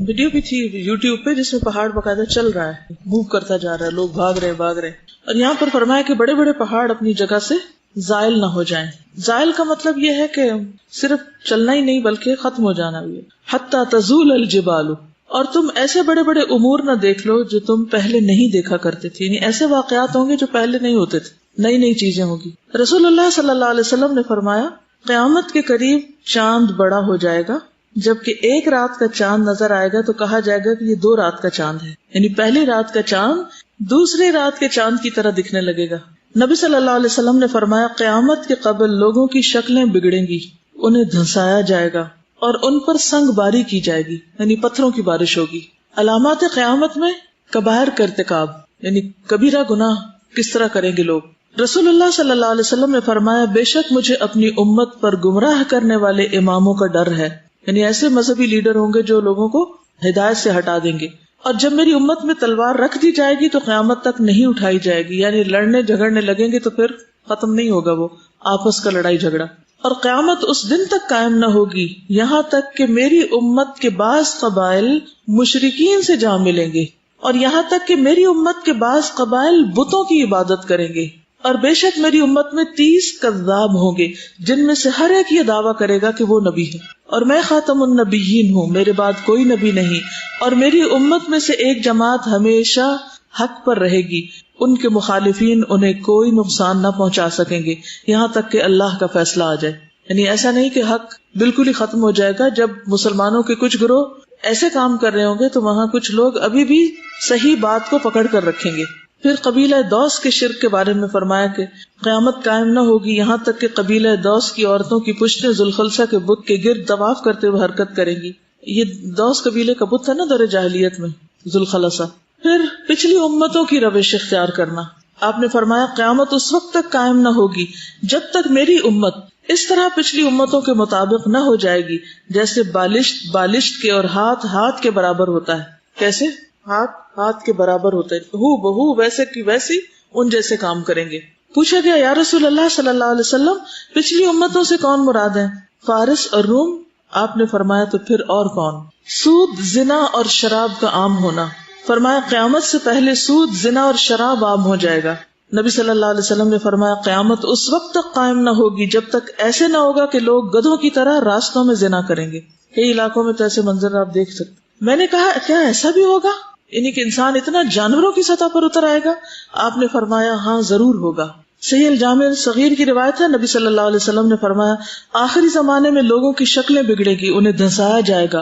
ویڈیو بھی تھی یوٹیوب پہ جس میں پہاڑ باقاعدہ چل رہا ہے، موو کرتا جا رہا ہے، لوگ بھاگ رہے. اور یہاں پر فرمایا کہ بڑے بڑے پہاڑ اپنی جگہ سے زائل نہ ہو جائیں. زائل کا مطلب یہ ہے کہ صرف چلنا ہی نہیں بلکہ ختم ہو جانا بھی ہے. حتی تزول الجبال، اور تم ایسے بڑے بڑے امور نہ دیکھ لو جو تم پہلے نہیں دیکھا کرتے تھے. یعنی ایسے واقعات ہوں گے جو پہلے نہیں ہوتے تھے. نئی نئی چیزیں ہوگی. رسول اللہ صلی اللہ علیہ وسلم نے فرمایا قیامت کے قریب چاند بڑا ہو جائے گا، جبکہ ایک رات کا چاند نظر آئے گا تو کہا جائے گا کہ یہ 2 رات کا چاند ہے، یعنی پہلی رات کا چاند دوسری رات کے چاند کی طرح دکھنے لگے گا. نبی صلی اللہ علیہ وسلم نے فرمایا قیامت کے قبل لوگوں کی شکلیں بگڑیں گی، انہیں دھنسایا جائے گا اور ان پر سنگ باری کی جائے گی، یعنی پتھروں کی بارش ہوگی. علامات قیامت میں کبائر کا ارتکاب، یعنی کبیرہ گناہ کس طرح کریں گے لوگ. رسول اللہ صلی اللہ علیہ وسلم نے فرمایا بے شک مجھے اپنی امت پر گمراہ کرنے والے اماموں کا ڈر ہے، یعنی ایسے مذہبی لیڈر ہوں گے جو لوگوں کو ہدایت سے ہٹا دیں گے. اور جب میری امت میں تلوار رکھ دی جائے گی تو قیامت تک نہیں اٹھائی جائے گی، یعنی لڑنے جھگڑنے لگیں گے تو پھر ختم نہیں ہوگا وہ آپس کا لڑائی جھگڑا. اور قیامت اس دن تک قائم نہ ہوگی یہاں تک کہ میری امت کے بعض قبائل مشرکین سے جا ملیں گے، اور یہاں تک کہ میری امت کے بعض قبائل بتوں کی عبادت کریں گے. اور بے شک میری امت میں 30 کذاب ہوں گے جن میں سے ہر ایک یہ دعویٰ کرے گا کہ وہ نبی ہے، اور میں خاتم النبیین ہوں، میرے بعد کوئی نبی نہیں. اور میری امت میں سے ایک جماعت ہمیشہ حق پر رہے گی، ان کے مخالفین انہیں کوئی نقصان نہ پہنچا سکیں گے یہاں تک کہ اللہ کا فیصلہ آ جائے. یعنی ایسا نہیں کہ حق بالکل ہی ختم ہو جائے گا. جب مسلمانوں کے کچھ گروہ ایسے کام کر رہے ہوں گے تو وہاں کچھ لوگ ابھی بھی صحیح بات کو پکڑ کر رکھیں گے. پھر قبیلہ دوس کے شرک کے بارے میں فرمایا کہ قیامت قائم نہ ہوگی یہاں تک کہ قبیلہ دوس کی عورتوں کی پشتیں ذوالخلصہ کے بت کے گرد طواف کرتے ہوئے حرکت کریں گی. یہ دوس قبیلے کا بت ہے نا دور جاہلیت میں، ذوالخلصہ. پھر پچھلی امتوں کی روش اختیار کرنا. آپ نے فرمایا قیامت اس وقت تک قائم نہ ہوگی جب تک میری امت اس طرح پچھلی امتوں کے مطابق نہ ہو جائے گی جیسے بالشت کے اور ہاتھ کے برابر ہوتا ہے. کیسے؟ ہاتھ کے برابر ہوتا ہے، ہو بہو ویسے کی ویسی ان جیسے کام کریں گے. پوچھا گیا یا رسول اللہ صلی اللہ علیہ وسلم پچھلی امتوں سے کون مراد ہیں؟ فارس اور روم. آپ نے فرمایا تو پھر اور کون؟ سود، زنا اور شراب کا عام ہونا. فرمایا قیامت سے پہلے سود، زنا اور شراب عام ہو جائے گا. نبی صلی اللہ علیہ وسلم نے فرمایا قیامت اس وقت تک قائم نہ ہوگی جب تک ایسے نہ ہوگا کہ لوگ گدھوں کی طرح راستوں میں زنا کریں گے. کئی علاقوں میں تو ایسے منظر آپ دیکھ سکتے. میں نے کہا کیا ایسا بھی ہوگا، یعنی کہ انسان اتنا جانوروں کی سطح پر اتر آئے گا؟ آپ نے فرمایا ہاں ضرور ہوگا. صحیح الجامع الصغیر کی روایت ہے، نبی صلی اللہ علیہ وسلم نے فرمایا آخری زمانے میں لوگوں کی شکلیں بگڑے گی، انہیں دھنسایا جائے گا،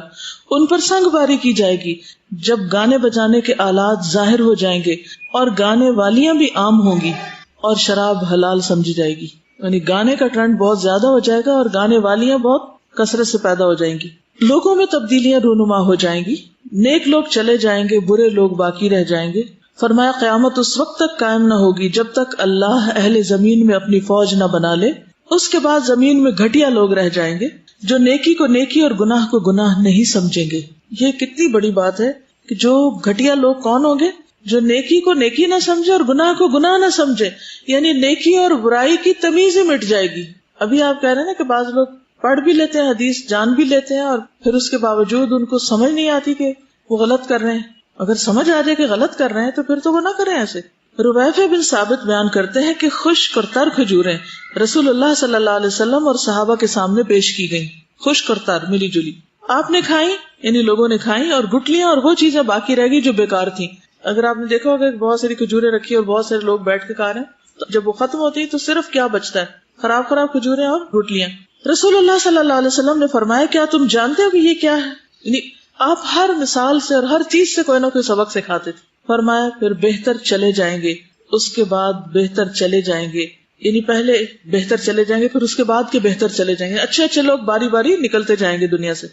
ان پر سنگ باری کی جائے گی. جب گانے بجانے کے آلات ظاہر ہو جائیں گے اور گانے والیاں بھی عام ہوں گی اور شراب حلال سمجھی جائے گی، یعنی گانے کا ٹرینڈ بہت زیادہ ہو جائے گا اور گانے والیاں بہت کثرت سے پیدا ہو جائیں گی. لوگوں میں تبدیلیاں رونما ہو جائیں گی، نیک لوگ چلے جائیں گے، برے لوگ باقی رہ جائیں گے. فرمایا قیامت اس وقت تک قائم نہ ہوگی جب تک اللہ اہل زمین میں اپنی فوج نہ بنا لے. اس کے بعد زمین میں گھٹیا لوگ رہ جائیں گے جو نیکی کو نیکی اور گناہ کو گناہ نہیں سمجھیں گے. یہ کتنی بڑی بات ہے کہ جو گھٹیا لوگ کون ہوں گے؟ جو نیکی کو نیکی نہ سمجھے اور گناہ کو گناہ نہ سمجھے، یعنی نیکی اور برائی کی تمیز ہی مٹ جائے گی. ابھی آپ کہہ رہے ہیں نا کہ بعض لوگ پڑھ بھی لیتے ہیں حدیث، جان بھی لیتے ہیں، اور پھر اس کے باوجود ان کو سمجھ نہیں آتی کہ وہ غلط کر رہے ہیں. اگر سمجھ آ جائے کہ غلط کر رہے ہیں تو پھر تو وہ نہ کریں ایسے. رویفہ بن ثابت بیان کرتے ہیں کہ خشک اور تر کھجوریں رسول اللہ صلی اللہ علیہ وسلم اور صحابہ کے سامنے پیش کی گئیں، خشک اور تر ملی جلی. آپ نے کھائیں، یعنی لوگوں نے کھائیں، اور گٹلیاں اور وہ چیزیں باقی رہ گئی جو بیکار تھیں. اگر آپ نے دیکھا ہوگا کہ بہت ساری کھجوریں رکھی اور بہت سارے لوگ بیٹھ کے کھا رہے ہیں، تو جب وہ ختم ہوتی ہے تو صرف کیا بچتا ہے؟ خراب کھجوریں اور گٹلیاں. رسول اللہ صلی اللہ علیہ وسلم نے فرمایا کیا تم جانتے ہو کہ یہ کیا ہے؟ یعنی آپ ہر مثال سے اور ہر چیز سے کوئی نہ کوئی سبق سکھاتے تھے. فرمایا پھر بہتر چلے جائیں گے، اس کے بعد بہتر چلے جائیں گے، یعنی پہلے بہتر چلے جائیں گے پھر اس کے بعد کے بہتر چلے جائیں گے. اچھے اچھے لوگ باری باری نکلتے جائیں گے دنیا سے،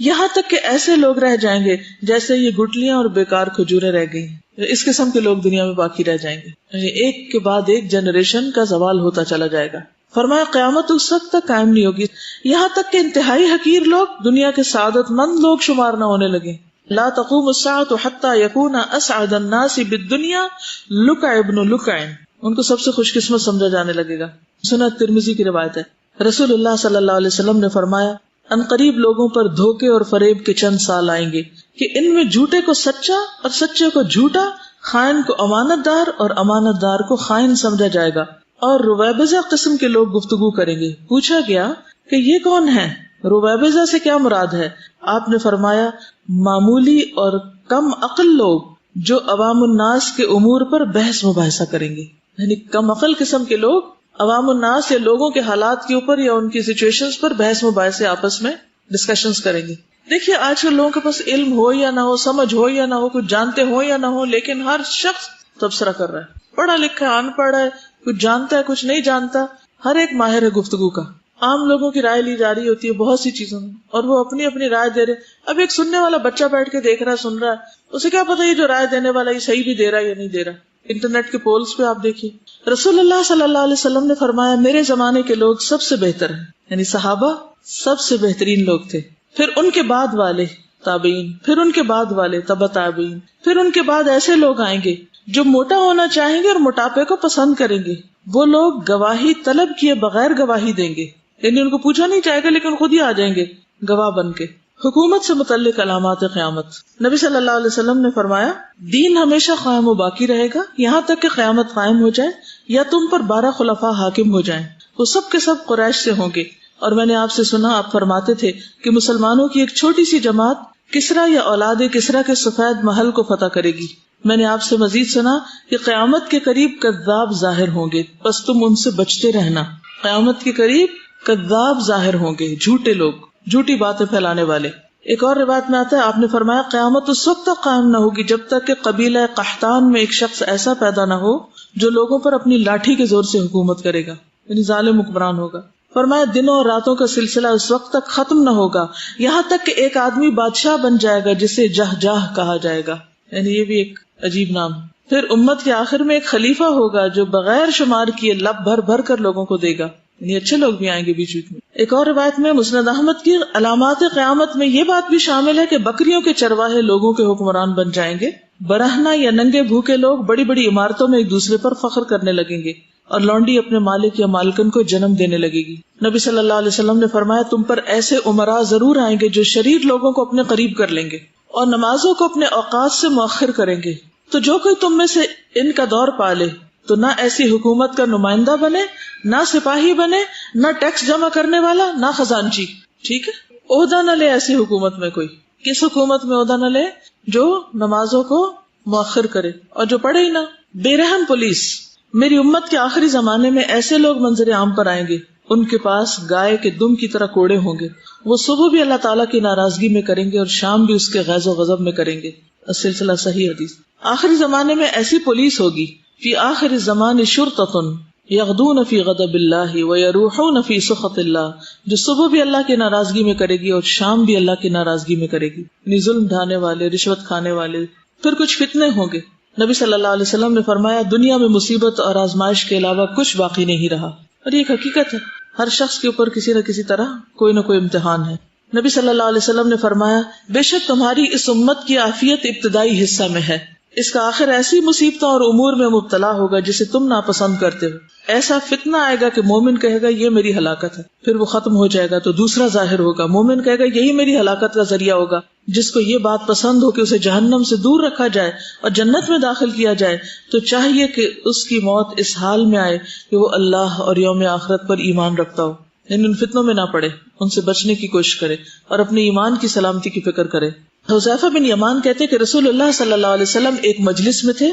یہاں تک کہ ایسے لوگ رہ جائیں گے جیسے یہ گٹلیاں اور بیکار کھجوریں رہ گئی. اس قسم کے لوگ دنیا میں باقی رہ جائیں گے، یعنی ایک کے بعد ایک جنریشن کا زوال ہوتا چلا جائے گا. فرمایا قیامت اس وقت تک قائم نہیں ہوگی یہاں تک کہ انتہائی حقیر لوگ دنیا کے سعادت مند لوگ شمار نہ ہونے لگے. لا تقوم الساعة حتى يكون اسعد الناس بالدنيا لکع ابن لکع، ان کو سب سے خوش قسمت سمجھا جانے لگے گا. سنن ترمذی کی روایت ہے، رسول اللہ صلی اللہ علیہ وسلم نے فرمایا ان قریب لوگوں پر دھوکے اور فریب کے چند سال آئیں گے کہ ان میں جھوٹے کو سچا اور سچے کو جھوٹا، خائن کو امانت دار اور امانت دار کو خائن سمجھا جائے گا، اور رویبضہ قسم کے لوگ گفتگو کریں گے. پوچھا گیا کہ یہ کون ہے؟ رویبضہ سے کیا مراد ہے؟ آپ نے فرمایا معمولی اور کم عقل لوگ جو عوام الناس کے امور پر بحث مباحثہ کریں گے، یعنی کم عقل قسم کے لوگ عوام الناس یا لوگوں کے حالات کے اوپر یا ان کی سچویشنز پر بحث مباحثے آپس میں ڈسکشنز کریں گے. دیکھیے آج کل لوگوں کے پاس علم ہو یا نہ ہو، سمجھ ہو یا نہ ہو، کچھ جانتے ہو یا نہ ہو، لیکن ہر شخص تبصرہ کر رہا ہے. پڑھا لکھا ہے، ان پڑھ ہے، کچھ جانتا ہے، کچھ نہیں جانتا، ہر ایک ماہر ہے گفتگو کا. عام لوگوں کی رائے لی جا رہی ہوتی ہے بہت سی چیزوں میں، اور وہ اپنی اپنی رائے دے رہے. اب ایک سننے والا بچہ بیٹھ کے دیکھ رہا ہے، سن رہا ہے، اسے کیا پتا یہ جو رائے دینے والا یہ صحیح بھی دے رہا ہے یا نہیں دے رہا. انٹرنیٹ کے پولز پہ آپ دیکھیے، رسول اللہ صلی اللہ علیہ وسلم نے فرمایا میرے زمانے کے لوگ سب سے بہتر ہیں، یعنی صحابہ سب سے بہترین لوگ تھے، پھر ان کے بعد والے تابعین، پھر ان کے بعد والے تبع تابعین، پھر ان کے بعد ایسے لوگ آئیں گے جو موٹا ہونا چاہیں گے اور موٹاپے کو پسند کریں گے. وہ لوگ گواہی طلب کیے بغیر گواہی دیں گے، یعنی ان کو پوچھا نہیں جائے گا لیکن خود ہی آ جائیں گے گواہ بن کے. حکومت سے متعلق علامات قیامت. نبی صلی اللہ علیہ وسلم نے فرمایا دین ہمیشہ قائم و باقی رہے گا یہاں تک کہ قیامت قائم ہو جائے یا تم پر 12 خلفاء حاکم ہو جائیں. وہ سب کے سب قریش سے ہوں گے. اور میں نے آپ سے سنا آپ فرماتے تھے کہ مسلمانوں کی ایک چھوٹی سی جماعت کسرا یا اولاد کسرا کے سفید محل کو فتح کرے گی. میں نے آپ سے مزید سنا کہ قیامت کے قریب کذاب ظاہر ہوں گے، بس تم ان سے بچتے رہنا. قیامت کے قریب کذاب ظاہر ہوں گے، جھوٹے لوگ، جھوٹی باتیں پھیلانے والے. ایک اور روایت میں آتا ہے آپ نے فرمایا قیامت اس وقت تک قائم نہ ہوگی جب تک کہ قبیلہ قحطان میں ایک شخص ایسا پیدا نہ ہو جو لوگوں پر اپنی لاٹھی کے زور سے حکومت کرے گا، یعنی ظالم حکمران ہوگا. فرمایا دنوں اور راتوں کا سلسلہ اس وقت تک ختم نہ ہوگا یہاں تک کہ ایک آدمی بادشاہ بن جائے گا جسے جہجاہ کہا جائے گا، یعنی یہ بھی ایک عجیب نام. پھر امت کے آخر میں ایک خلیفہ ہوگا جو بغیر شمار کیے لب بھر بھر کر لوگوں کو دے گا، یعنی اچھے لوگ بھی آئیں گے بیچ بیچ میں. ایک اور روایت میں مسند احمد کی علامات قیامت میں یہ بات بھی شامل ہے کہ بکریوں کے چرواہے لوگوں کے حکمران بن جائیں گے. برہنہ یا ننگے بھوکے لوگ بڑی بڑی عمارتوں میں ایک دوسرے پر فخر کرنے لگیں گے اور لونڈی اپنے مالک یا مالکن کو جنم دینے لگے گی. نبی صلی اللہ علیہ وسلم نے فرمایا تم پر ایسے امراء ضرور آئیں گے جو شریر لوگوں کو اپنے قریب کر لیں گے اور نمازوں کو اپنے اوقات سے مؤخر کریں گے. تو جو کوئی تم میں سے ان کا دور پالے تو نہ ایسی حکومت کا نمائندہ بنے، نہ سپاہی بنے، نہ ٹیکس جمع کرنے والا، نہ خزانچی. ٹھیک ہے، عہدہ نہ لے ایسی حکومت میں. کوئی کس حکومت میں عہدہ نہ لے؟ جو نمازوں کو مؤخر کرے اور جو پڑھے ہی نہ. بے رحم پولیس. میری امت کے آخری زمانے میں ایسے لوگ منظر عام پر آئیں گے ان کے پاس گائے کے دم کی طرح کوڑے ہوں گے. وہ صبح بھی اللہ تعالیٰ کی ناراضگی میں کریں گے اور شام بھی اس کے غیظ و غضب میں کریں گے. سلسلہ صحیح حدیث. آخری زمانے میں ایسی پولیس ہوگی فی آخر الزمان شرطۃ یغدون فی غضب اللہ ویروحون فی سخط اللہ، جو صبح بھی اللہ کی ناراضگی میں کرے گی اور شام بھی اللہ کی ناراضگی میں کرے گی، یعنی ظلم ڈھانے والے، رشوت کھانے والے. پھر کچھ فتنے ہوں گے. نبی صلی اللہ علیہ وسلم نے فرمایا دنیا میں مصیبت اور آزمائش کے علاوہ کچھ باقی نہیں رہا. اور یہ ایک حقیقت ہے، ہر شخص کے اوپر کسی نہ کسی طرح کوئی نہ کوئی امتحان ہے. نبی صلی اللہ علیہ وسلم نے فرمایا بے شک تمہاری اس امت کی عافیت ابتدائی حصہ میں ہے، اس کا آخر ایسی مصیبتوں اور امور میں مبتلا ہوگا جسے تم ناپسند کرتے ہو. ایسا فتنہ آئے گا کہ مومن کہے گا یہ میری ہلاکت ہے، پھر وہ ختم ہو جائے گا تو دوسرا ظاہر ہوگا. مومن کہے گا یہی میری ہلاکت کا ذریعہ ہوگا. جس کو یہ بات پسند ہو کہ اسے جہنم سے دور رکھا جائے اور جنت میں داخل کیا جائے تو چاہیے کہ اس کی موت اس حال میں آئے کہ وہ اللہ اور یوم آخرت پر ایمان رکھتا ہو، یعنی ان فتنوں میں نہ پڑے، ان سے بچنے کی کوشش کرے اور اپنے ایمان کی سلامتی کی فکر کرے. حذیفہ بن یمان کہتے کہ رسول اللہ صلی اللہ علیہ وسلم ایک مجلس میں تھے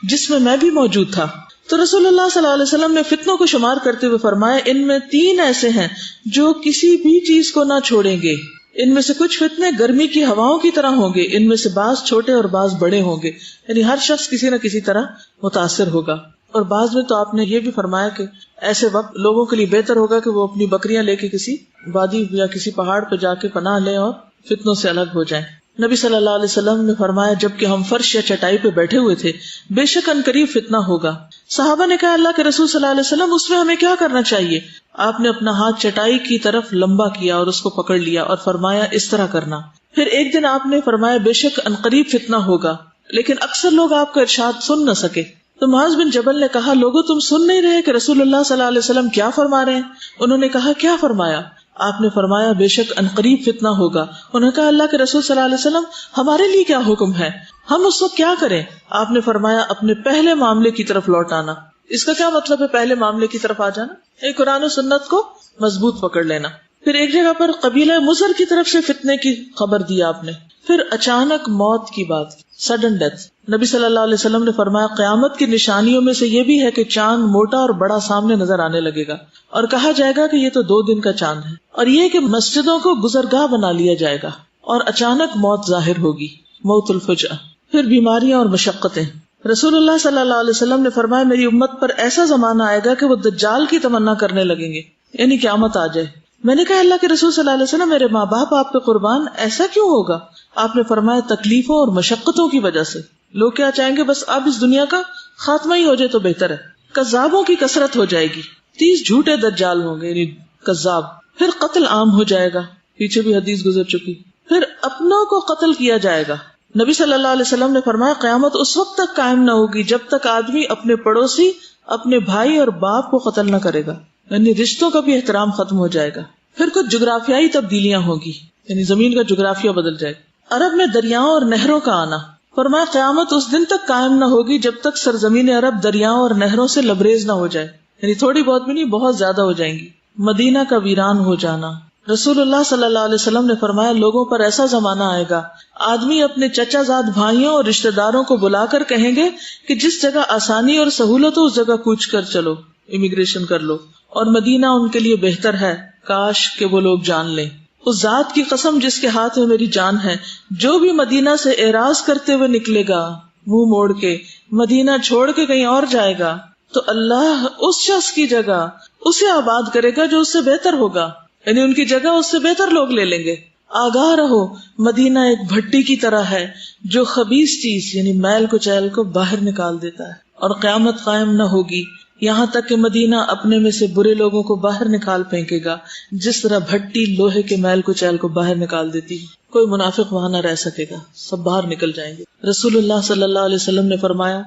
جس میں بھی موجود تھا. تو رسول اللہ صلی اللہ علیہ وسلم نے فتنوں کو شمار کرتے ہوئے فرمایا ان میں 3 ایسے ہیں جو کسی بھی چیز کو نہ چھوڑیں گے. ان میں سے کچھ فتنے گرمی کی ہواؤں کی طرح ہوں گے، ان میں سے بعض چھوٹے اور بعض بڑے ہوں گے، یعنی ہر شخص کسی نہ کسی طرح متاثر ہوگا. اور بعض میں تو آپ نے یہ بھی فرمایا کہ ایسے وقت لوگوں کے لیے بہتر ہوگا کہ وہ اپنی بکریاں لے کے کسی وادی یا کسی پہاڑ پہ جا کے پناہ لیں اور فتنوں سے الگ ہو جائیں. نبی صلی اللہ علیہ وسلم نے فرمایا جبکہ ہم فرش یا چٹائی پہ بیٹھے ہوئے تھے بے شک ان قریب فتنہ ہوگا. صحابہ نے کہا اللہ کے رسول صلی اللہ علیہ وسلم اس میں ہمیں کیا کرنا چاہیے؟ آپ نے اپنا ہاتھ چٹائی کی طرف لمبا کیا اور اس کو پکڑ لیا اور فرمایا اس طرح کرنا. پھر ایک دن آپ نے فرمایا بے شک ان قریب فتنہ ہوگا، لیکن اکثر لوگ آپ کا ارشاد سن نہ سکے. تو معاذ بن جبل نے کہا لوگوں تم سن نہیں رہے کہ رسول اللہ صلی اللہ علیہ وسلم کیا فرما رہے ہیں؟ انہوں نے کہا کیا فرمایا؟ آپ نے فرمایا بے شک ان قریب فتنہ ہوگا. انہوں نے کہا اللہ کے رسول صلی اللہ علیہ وسلم ہمارے لیے کیا حکم ہے، ہم اس وقت کیا کریں؟ آپ نے فرمایا اپنے پہلے معاملے کی طرف لوٹ آنا. اس کا کیا مطلب ہے پہلے معاملے کی طرف آ جانا؟ ایک قرآن و سنت کو مضبوط پکڑ لینا. پھر ایک جگہ پر قبیلہ مضر کی طرف سے فتنے کی خبر دی آپ نے. پھر اچانک موت کی بات، سڈن ڈیتھ، نبی صلی اللہ علیہ وسلم نے فرمایا قیامت کی نشانیوں میں سے یہ بھی ہے کہ چاند موٹا اور بڑا سامنے نظر آنے لگے گا، اور کہا جائے گا کہ یہ تو 2 دن کا چاند ہے، اور یہ کہ مسجدوں کو گزرگاہ بنا لیا جائے گا، اور اچانک موت ظاہر ہوگی، موت الفجأہ، پھر بیماریاں اور مشقتیں۔ رسول اللہ صلی اللہ علیہ وسلم نے فرمایا میری امت پر ایسا زمانہ آئے گا کہ وہ دجال کی تمنا کرنے لگیں گے، یعنی قیامت آ جائے۔ میں نے کہا اللہ کے رسول صلی اللہ علیہ وسلم میرے ماں باپ آپ پہ قربان، ایسا کیوں ہوگا؟ آپ نے فرمایا تکلیفوں اور مشقتوں کی وجہ سے۔ لوگ کیا چاہیں گے؟ بس اب اس دنیا کا خاتمہ ہی ہو جائے تو بہتر ہے۔ کذابوں کی کثرت ہو جائے گی، 30 جھوٹے دجال ہوں گے، یعنی کذاب۔ پھر قتل عام ہو جائے گا، پیچھے بھی حدیث گزر چکی۔ پھر اپنوں کو قتل کیا جائے گا۔ نبی صلی اللہ علیہ وسلم نے فرمایا قیامت اس وقت تک قائم نہ ہوگی جب تک آدمی اپنے پڑوسی، اپنے بھائی اور باپ کو قتل نہ کرے گا، یعنی رشتوں کا بھی احترام ختم ہو جائے گا۔ پھر کچھ جغرافیائی تبدیلیاں ہوگی، یعنی زمین کا جغرافیہ بدل جائے گا۔ عرب میں دریاؤں اور نہروں کا آنا، فرمایا قیامت اس دن تک قائم نہ ہوگی جب تک سرزمین عرب دریاؤں اور نہروں سے لبریز نہ ہو جائے، یعنی تھوڑی بہت بھی نہیں، بہت زیادہ ہو جائیں گی۔ مدینہ کا ویران ہو جانا، رسول اللہ صلی اللہ علیہ وسلم نے فرمایا لوگوں پر ایسا زمانہ آئے گا آدمی اپنے چچا زاد بھائیوں اور رشتہ داروں کو بلا کر کہیں گے کہ جس جگہ آسانی اور سہولت ہو اس جگہ کوچ کر چلو، امیگریشن کر لو، اور مدینہ ان کے لیے بہتر ہے، کاش کہ وہ لوگ جان لیں۔ اس ذات کی قسم جس کے ہاتھ میں میری جان ہے، جو بھی مدینہ سے اعراض کرتے ہوئے نکلے گا، منہ موڑ کے مدینہ چھوڑ کے کہیں اور جائے گا، تو اللہ اس شخص کی جگہ اسے آباد کرے گا جو اس سے بہتر ہوگا، یعنی ان کی جگہ اس سے بہتر لوگ لے لیں گے۔ آگاہ رہو، مدینہ ایک بھٹی کی طرح ہے جو خبیث چیز یعنی میل کچیل کو باہر نکال دیتا ہے، اور قیامت قائم نہ ہوگی یہاں تک کہ مدینہ اپنے میں سے برے لوگوں کو باہر نکال پھینکے گا، جس طرح بھٹی لوہے کے میل کچیل کو باہر نکال دیتی ہے۔ کوئی منافق وہاں نہ رہ سکے گا، سب باہر نکل جائیں گے۔ رسول اللہ صلی اللہ علیہ وسلم نے فرمایا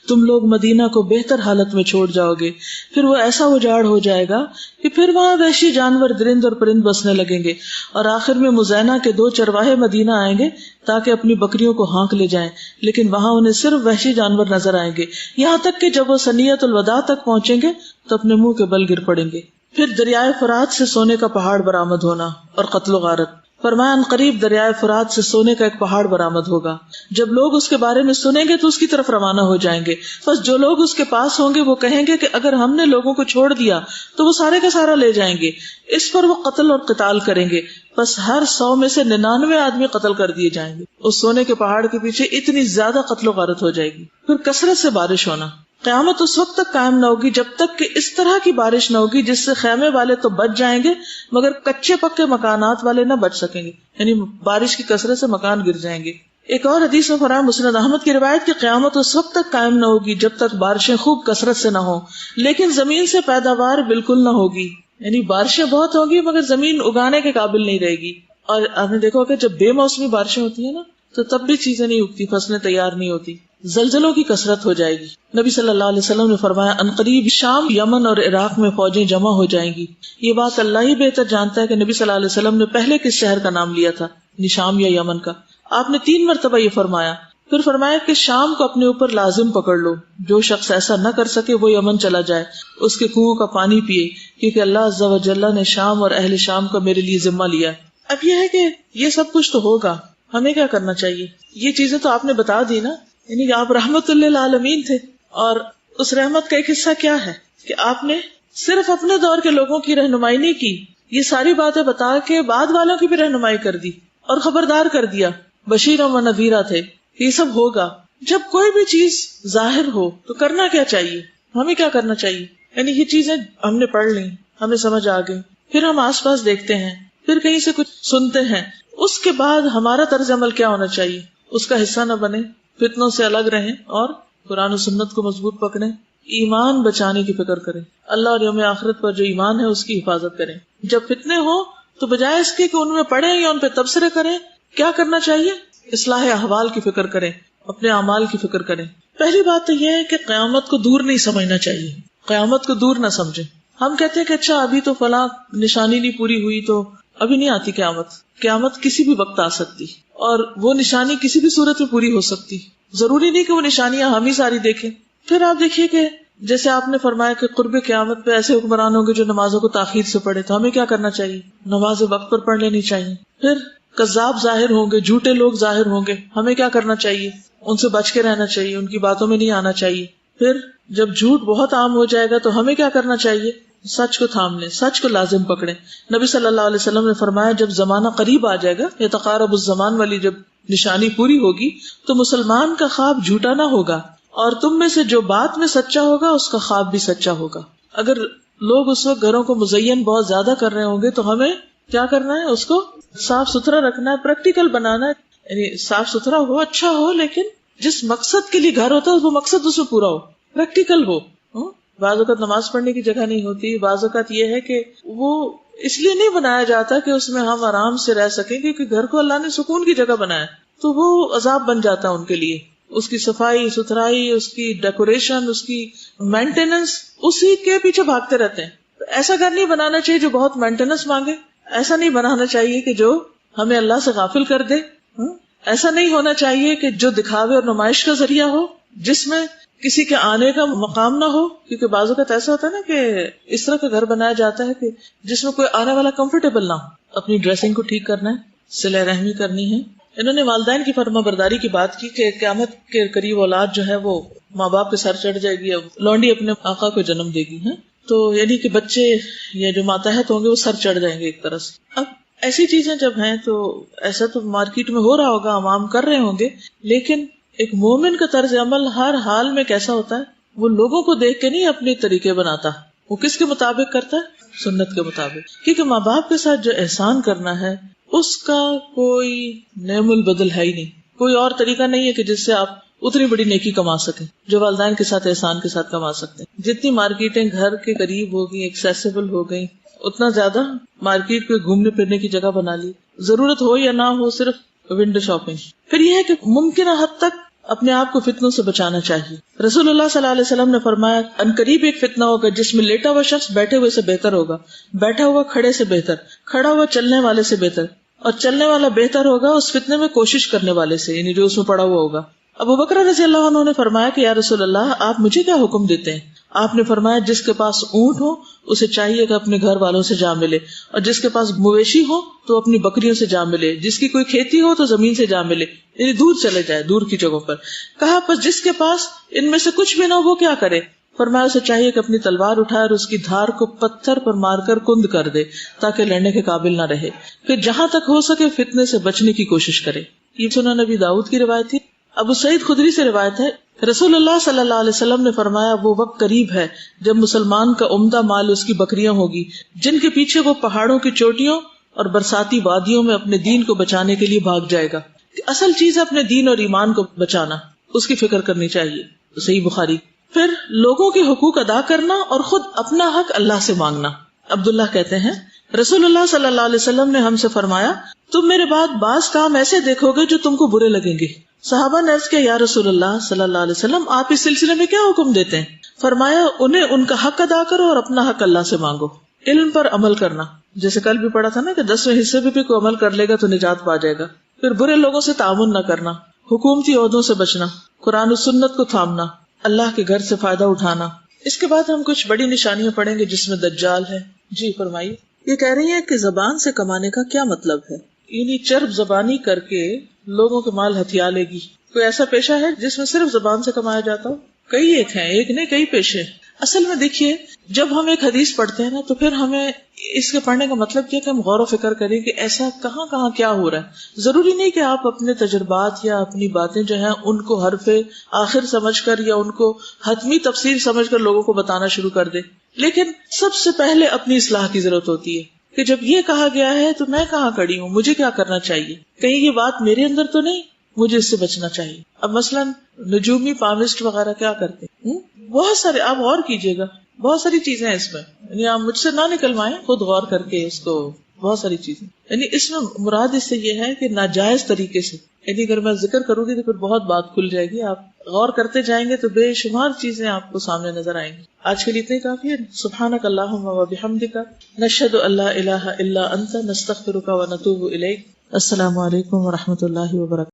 تم لوگ مدینہ کو بہتر حالت میں چھوڑ جاؤ گے، پھر وہ ایسا اجاڑ ہو جائے گا کہ پھر وہاں وحشی جانور درند اور پرند بسنے لگیں گے، اور آخر میں مزینہ کے 2 چرواہے مدینہ آئیں گے تاکہ اپنی بکریوں کو ہانک لے جائیں، لیکن وہاں انہیں صرف وحشی جانور نظر آئیں گے، یہاں تک کہ جب وہ سنیت الوداع تک پہنچیں گے تو اپنے منہ کے بل گر پڑیں گے۔ پھر دریائے فرات سے سونے کا پہاڑ برآمد ہونا اور قتل و غارت، فرمایا ان قریب دریائے فرات سے سونے کا ایک پہاڑ برآمد ہوگا، جب لوگ اس کے بارے میں سنیں گے تو اس کی طرف روانہ ہو جائیں گے، بس جو لوگ اس کے پاس ہوں گے وہ کہیں گے کہ اگر ہم نے لوگوں کو چھوڑ دیا تو وہ سارے کا سارا لے جائیں گے، اس پر وہ قتل اور قتال کریں گے، بس ہر 100 میں سے 99 آدمی قتل کر دیے جائیں گے۔ اس سونے کے پہاڑ کے پیچھے اتنی زیادہ قتل و غارت ہو جائے گی۔ پھر کثرت سے بارش ہونا، قیامت اس وقت تک قائم نہ ہوگی جب تک کہ اس طرح کی بارش نہ ہوگی جس سے خیمے والے تو بچ جائیں گے مگر کچے پکے مکانات والے نہ بچ سکیں گے، یعنی بارش کی کثرت سے مکان گر جائیں گے۔ ایک اور حدیث میں فرمایا مسند احمد کی روایت کہ قیامت اس وقت تک قائم نہ ہوگی جب تک بارشیں خوب کثرت سے نہ ہوں، لیکن زمین سے پیداوار بالکل نہ ہوگی، یعنی بارشیں بہت ہوگی مگر زمین اگانے کے قابل نہیں رہے گی۔ اور آپ نے دیکھا ہوگا جب بے موسمی بارشیں ہوتی ہیں نا تو تب بھی چیزیں نہیں اگتی، فصلیں تیار نہیں ہوتی۔ زلزلوں کی کثرت ہو جائے گی۔ نبی صلی اللہ علیہ وسلم نے فرمایا عنقریب شام، یمن اور عراق میں فوجیں جمع ہو جائیں گی۔ یہ بات اللہ ہی بہتر جانتا ہے کہ نبی صلی اللہ علیہ وسلم نے پہلے کس شہر کا نام لیا تھا، شام یا یمن کا۔ آپ نے 3 مرتبہ یہ فرمایا، پھر فرمایا کہ شام کو اپنے اوپر لازم پکڑ لو، جو شخص ایسا نہ کر سکے وہ یمن چلا جائے، اس کے کنویں کا پانی پیے، کیونکہ اللہ عز و جل نے شام اور اہل شام کا میرے لیے ذمہ لیا۔ اب یہ ہے کہ یہ سب کچھ تو ہوگا، ہمیں کیا کرنا چاہیے؟ یہ چیزیں تو آپ نے بتا دی نا، یعنی آپ رحمت للعالمین تھے، اور اس رحمت کا ایک حصہ کیا ہے کہ آپ نے صرف اپنے دور کے لوگوں کی رہنمائی نہیں کی، یہ ساری باتیں بتا کے بعد والوں کی بھی رہنمائی کر دی اور خبردار کر دیا، بشیرا و نذیرا تھے۔ یہ سب ہوگا۔ جب کوئی بھی چیز ظاہر ہو تو کرنا کیا چاہیے، ہمیں کیا کرنا چاہیے؟ یعنی یہ چیزیں ہم نے پڑھ لی، ہمیں سمجھ آ گئی، پھر ہم آس پاس دیکھتے ہیں، پھر کہیں سے کچھ سنتے ہیں، اس کے بعد ہمارا طرز عمل کیا ہونا چاہیے؟ اس کا حصہ نہ بنے، فتنوں سے الگ رہیں اور قرآن و سنت کو مضبوط پکڑیں، ایمان بچانے کی فکر کریں، اللہ اور یوم آخرت پر جو ایمان ہے اس کی حفاظت کریں۔ جب فتنے ہوں تو بجائے اس کے کہ ان میں پڑھیں یا ان پہ تبصرے کریں، کیا کرنا چاہیے؟ اصلاح احوال کی فکر کریں، اپنے اعمال کی فکر کریں۔ پہلی بات تو یہ ہے کہ قیامت کو دور نہیں سمجھنا چاہیے، قیامت کو دور نہ سمجھیں۔ ہم کہتے ہیں کہ اچھا ابھی تو فلاں نشانی نہیں پوری ہوئی تو ابھی نہیں آتی قیامت۔ قیامت کسی بھی وقت آ سکتی، اور وہ نشانی کسی بھی صورت میں پوری ہو سکتی، ضروری نہیں کہ وہ نشانیاں ہم ہی ساری دیکھیں۔ پھر آپ دیکھیے کہ جیسے آپ نے فرمایا کہ قرب قیامت پہ ایسے حکمران ہوں گے جو نمازوں کو تاخیر سے پڑھے، تو ہمیں کیا کرنا چاہیے؟ نماز وقت پر پڑھ لینی چاہیے۔ پھر کذاب ظاہر ہوں گے، جھوٹے لوگ ظاہر ہوں گے، ہمیں کیا کرنا چاہیے؟ ان سے بچ کے رہنا چاہیے، ان کی باتوں میں نہیں آنا چاہیے. پھر جب جھوٹ بہت عام ہو جائے گا تو ہمیں کیا کرنا چاہیے؟ سچ کو تھام لیں، سچ کو لازم پکڑیں. نبی صلی اللہ علیہ وسلم نے فرمایا جب زمانہ قریب آ جائے گا، یتقارب الزمان والی جب نشانی پوری ہوگی تو مسلمان کا خواب جھوٹا نہ ہوگا، اور تم میں سے جو بات میں سچا ہوگا اس کا خواب بھی سچا ہوگا. اگر لوگ اس وقت گھروں کو مزین بہت زیادہ کر رہے ہوں گے تو ہمیں کیا کرنا ہے؟ اس کو صاف ستھرا رکھنا ہے، پریکٹیکل بنانا ہے. یعنی صاف ستھرا ہو، اچھا ہو، لیکن جس مقصد کے لیے گھر ہوتا ہے وہ مقصد اس میں پورا ہو، پریکٹیکل ہو. بعض اوقات نماز پڑھنے کی جگہ نہیں ہوتی، بعض اوقات یہ ہے کہ وہ اس لیے نہیں بنایا جاتا کہ اس میں ہم آرام سے رہ سکیں، کیونکہ گھر کو اللہ نے سکون کی جگہ بنایا تو وہ عذاب بن جاتا ہے ان کے لیے. اس کی صفائی ستھرائی، اس کی ڈیکوریشن، اس کی مینٹیننس، اسی کے پیچھے بھاگتے رہتے ہیں. ایسا گھر نہیں بنانا چاہیے جو بہت مینٹیننس مانگے، ایسا نہیں بنانا چاہیے کہ جو ہمیں اللہ سے غافل کر دے. ایسا نہیں ہونا چاہیے کہ جو دکھاوے اور نمائش کا ذریعہ ہو، جس میں کسی کے آنے کا مقام نہ ہو. کیونکہ بعض اوقات ایسا ہوتا ہے نا کہ اس طرح کا گھر بنایا جاتا ہے کہ جس میں کوئی آنے والا کمفرٹیبل نہ ہو. اپنی ڈریسنگ کو ٹھیک کرنا ہے، صلہ رحمی کرنی ہے. انہوں نے والدین کی فرما برداری کی بات کی کہ قیامت کے قریب اولاد جو ہے وہ ماں باپ کے سر چڑھ جائے گی، لونڈی اپنے آقا کو جنم دے گی. تو یعنی کہ بچے یا جو ماتحت ہوں گے وہ سر چڑھ جائیں گے ایک طرح سے. اب ایسی چیزیں جب ہیں تو ایسا تو مارکیٹ میں ہو رہا ہوگا، عوام کر رہے ہوں گے، لیکن ایک مومن کا طرز عمل ہر حال میں کیسا ہوتا ہے؟ وہ لوگوں کو دیکھ کے نہیں اپنے طریقے بناتا. وہ کس کے مطابق کرتا ہے؟ سنت کے مطابق. کیونکہ ماں باپ کے ساتھ جو احسان کرنا ہے اس کا کوئی نعم البدل ہے ہی نہیں. کوئی اور طریقہ نہیں ہے کہ جس سے آپ اتنی بڑی نیکی کما سکیں جو والدین کے ساتھ احسان کے ساتھ کما سکتے ہیں. جتنی مارکیٹیں گھر کے قریب ہو گئی، ایکسیسیبل ہو گئی، اتنا زیادہ مارکیٹ پہ گھومنے پھرنے کی جگہ بنا لی، ضرورت ہو یا نہ ہو صرف ونڈو شاپنگ. پھر یہ ہے کہ ممکنہ حد تک اپنے آپ کو فتنوں سے بچانا چاہیے. رسول اللہ صلی اللہ علیہ وسلم نے فرمایا عنقریب ایک فتنہ ہوگا جس میں لیٹا ہوا شخص بیٹھے ہوئے سے بہتر ہوگا، بیٹھا ہوا کھڑے سے بہتر، کھڑا ہوا چلنے والے سے بہتر، اور چلنے والا بہتر ہوگا اس فتنے میں کوشش کرنے والے سے، یعنی جو اس میں پڑا ہوا ہوگا. ابو بکر رضی اللہ عنہ نے فرمایا کہ یا رسول اللہ آپ مجھے کیا حکم دیتے ہیں؟ آپ نے فرمایا جس کے پاس اونٹ ہو اسے چاہیے کہ اپنے گھر والوں سے جا ملے، اور جس کے پاس مویشی ہو تو اپنی بکریوں سے جا ملے، جس کی کوئی کھیتی ہو تو زمین سے جا ملے، یعنی دور چلے جائے، دور کی جگہوں پر. کہا پس جس کے پاس ان میں سے کچھ بھی نہ ہو وہ کیا کرے؟ فرمایا اسے چاہیے کہ اپنی تلوار اٹھائے اور اس کی دھار کو پتھر پر مار کر کند کر دے تاکہ لڑنے کے قابل نہ رہے، پھر جہاں تک ہو سکے فتنے سے بچنے کی کوشش کرے. یہ سنن نبی داؤد کی روایت تھی. ابو سعید خدری سے روایت ہے رسول اللہ صلی اللہ علیہ وسلم نے فرمایا وہ وقت قریب ہے جب مسلمان کا عمدہ مال اس کی بکریاں ہوگی جن کے پیچھے وہ پہاڑوں کی چوٹیوں اور برساتی وادیوں میں اپنے دین کو بچانے کے لیے بھاگ جائے گا. اصل چیز ہے اپنے دین اور ایمان کو بچانا، اس کی فکر کرنی چاہیے. صحیح بخاری. پھر لوگوں کے حقوق ادا کرنا اور خود اپنا حق اللہ سے مانگنا. عبداللہ کہتے ہیں رسول اللہ صلی اللہ علیہ وسلم نے ہم سے فرمایا تم میرے بعد بعض کام ایسے دیکھو گے جو تم کو برے لگیں گے. صحابہ نے عرض کیا یا رسول اللہ صلی اللہ علیہ وسلم آپ اس سلسلے میں کیا حکم دیتے ہیں؟ فرمایا انہیں ان کا حق ادا کرو اور اپنا حق اللہ سے مانگو. علم پر عمل کرنا، جیسے کل بھی پڑھا تھا نا کہ 10ویں حصے پہ بھی کوئی عمل کر لے گا تو نجات پا جائے گا. پھر برے لوگوں سے تعاون نہ کرنا، حکومتی عہدوں سے بچنا، قرآن و سنت کو تھامنا، اللہ کے گھر سے فائدہ اٹھانا. اس کے بعد ہم کچھ بڑی نشانیاں پڑھیں گے جس میں دجال ہے. جی فرمائیے. یہ کہہ رہی ہیں کہ زبان سے کمانے کا کیا مطلب ہے؟ یعنی چرب زبانی کر کے لوگوں کے مال ہتھیا لے گی. کوئی ایسا پیشہ ہے جس میں صرف زبان سے کمایا جاتا ہو؟ کئی ایک ہیں، ایک نہیں کئی پیشے. اصل میں دیکھیے جب ہم ایک حدیث پڑھتے ہیں نا تو پھر ہمیں اس کے پڑھنے کا مطلب یہ کہ ہم غور و فکر کریں کہ ایسا کہاں کہاں کیا ہو رہا ہے. ضروری نہیں کہ آپ اپنے تجربات یا اپنی باتیں جو ہیں ان کو حرف آخر سمجھ کر یا ان کو حتمی تفسیر سمجھ کر لوگوں کو بتانا شروع کر دیں، لیکن سب سے پہلے اپنی اصلاح کی ضرورت ہوتی ہے کہ جب یہ کہا گیا ہے تو میں کہاں کھڑی ہوں، مجھے کیا کرنا چاہیے، کہیں یہ بات میرے اندر تو نہیں، مجھے اس سے بچنا چاہیے. اب مثلا نجومی پامسٹ وغیرہ کیا کرتے ہیں، بہت سارے، آپ غور کیجئے گا بہت ساری چیزیں ہیں اس میں، یعنی آپ مجھ سے نہ نکلوائیں، خود غور کر کے اس کو، بہت ساری چیزیں. یعنی اس میں مراد اس سے یہ ہے کہ ناجائز طریقے سے، یعنی اگر میں ذکر کروں گی تو پھر بہت بات کھل جائے گی، آپ غور کرتے جائیں گے تو بے شمار چیزیں آپ کو سامنے نظر آئیں گی. آج کے لیے اتنے کافی ہے. سبحانک اللہم و بحمدک نشہد ان لا الہ الا انت نستغفرک و نتوب الیک. السلام علیکم و رحمۃ اللہ وبرکاتہ.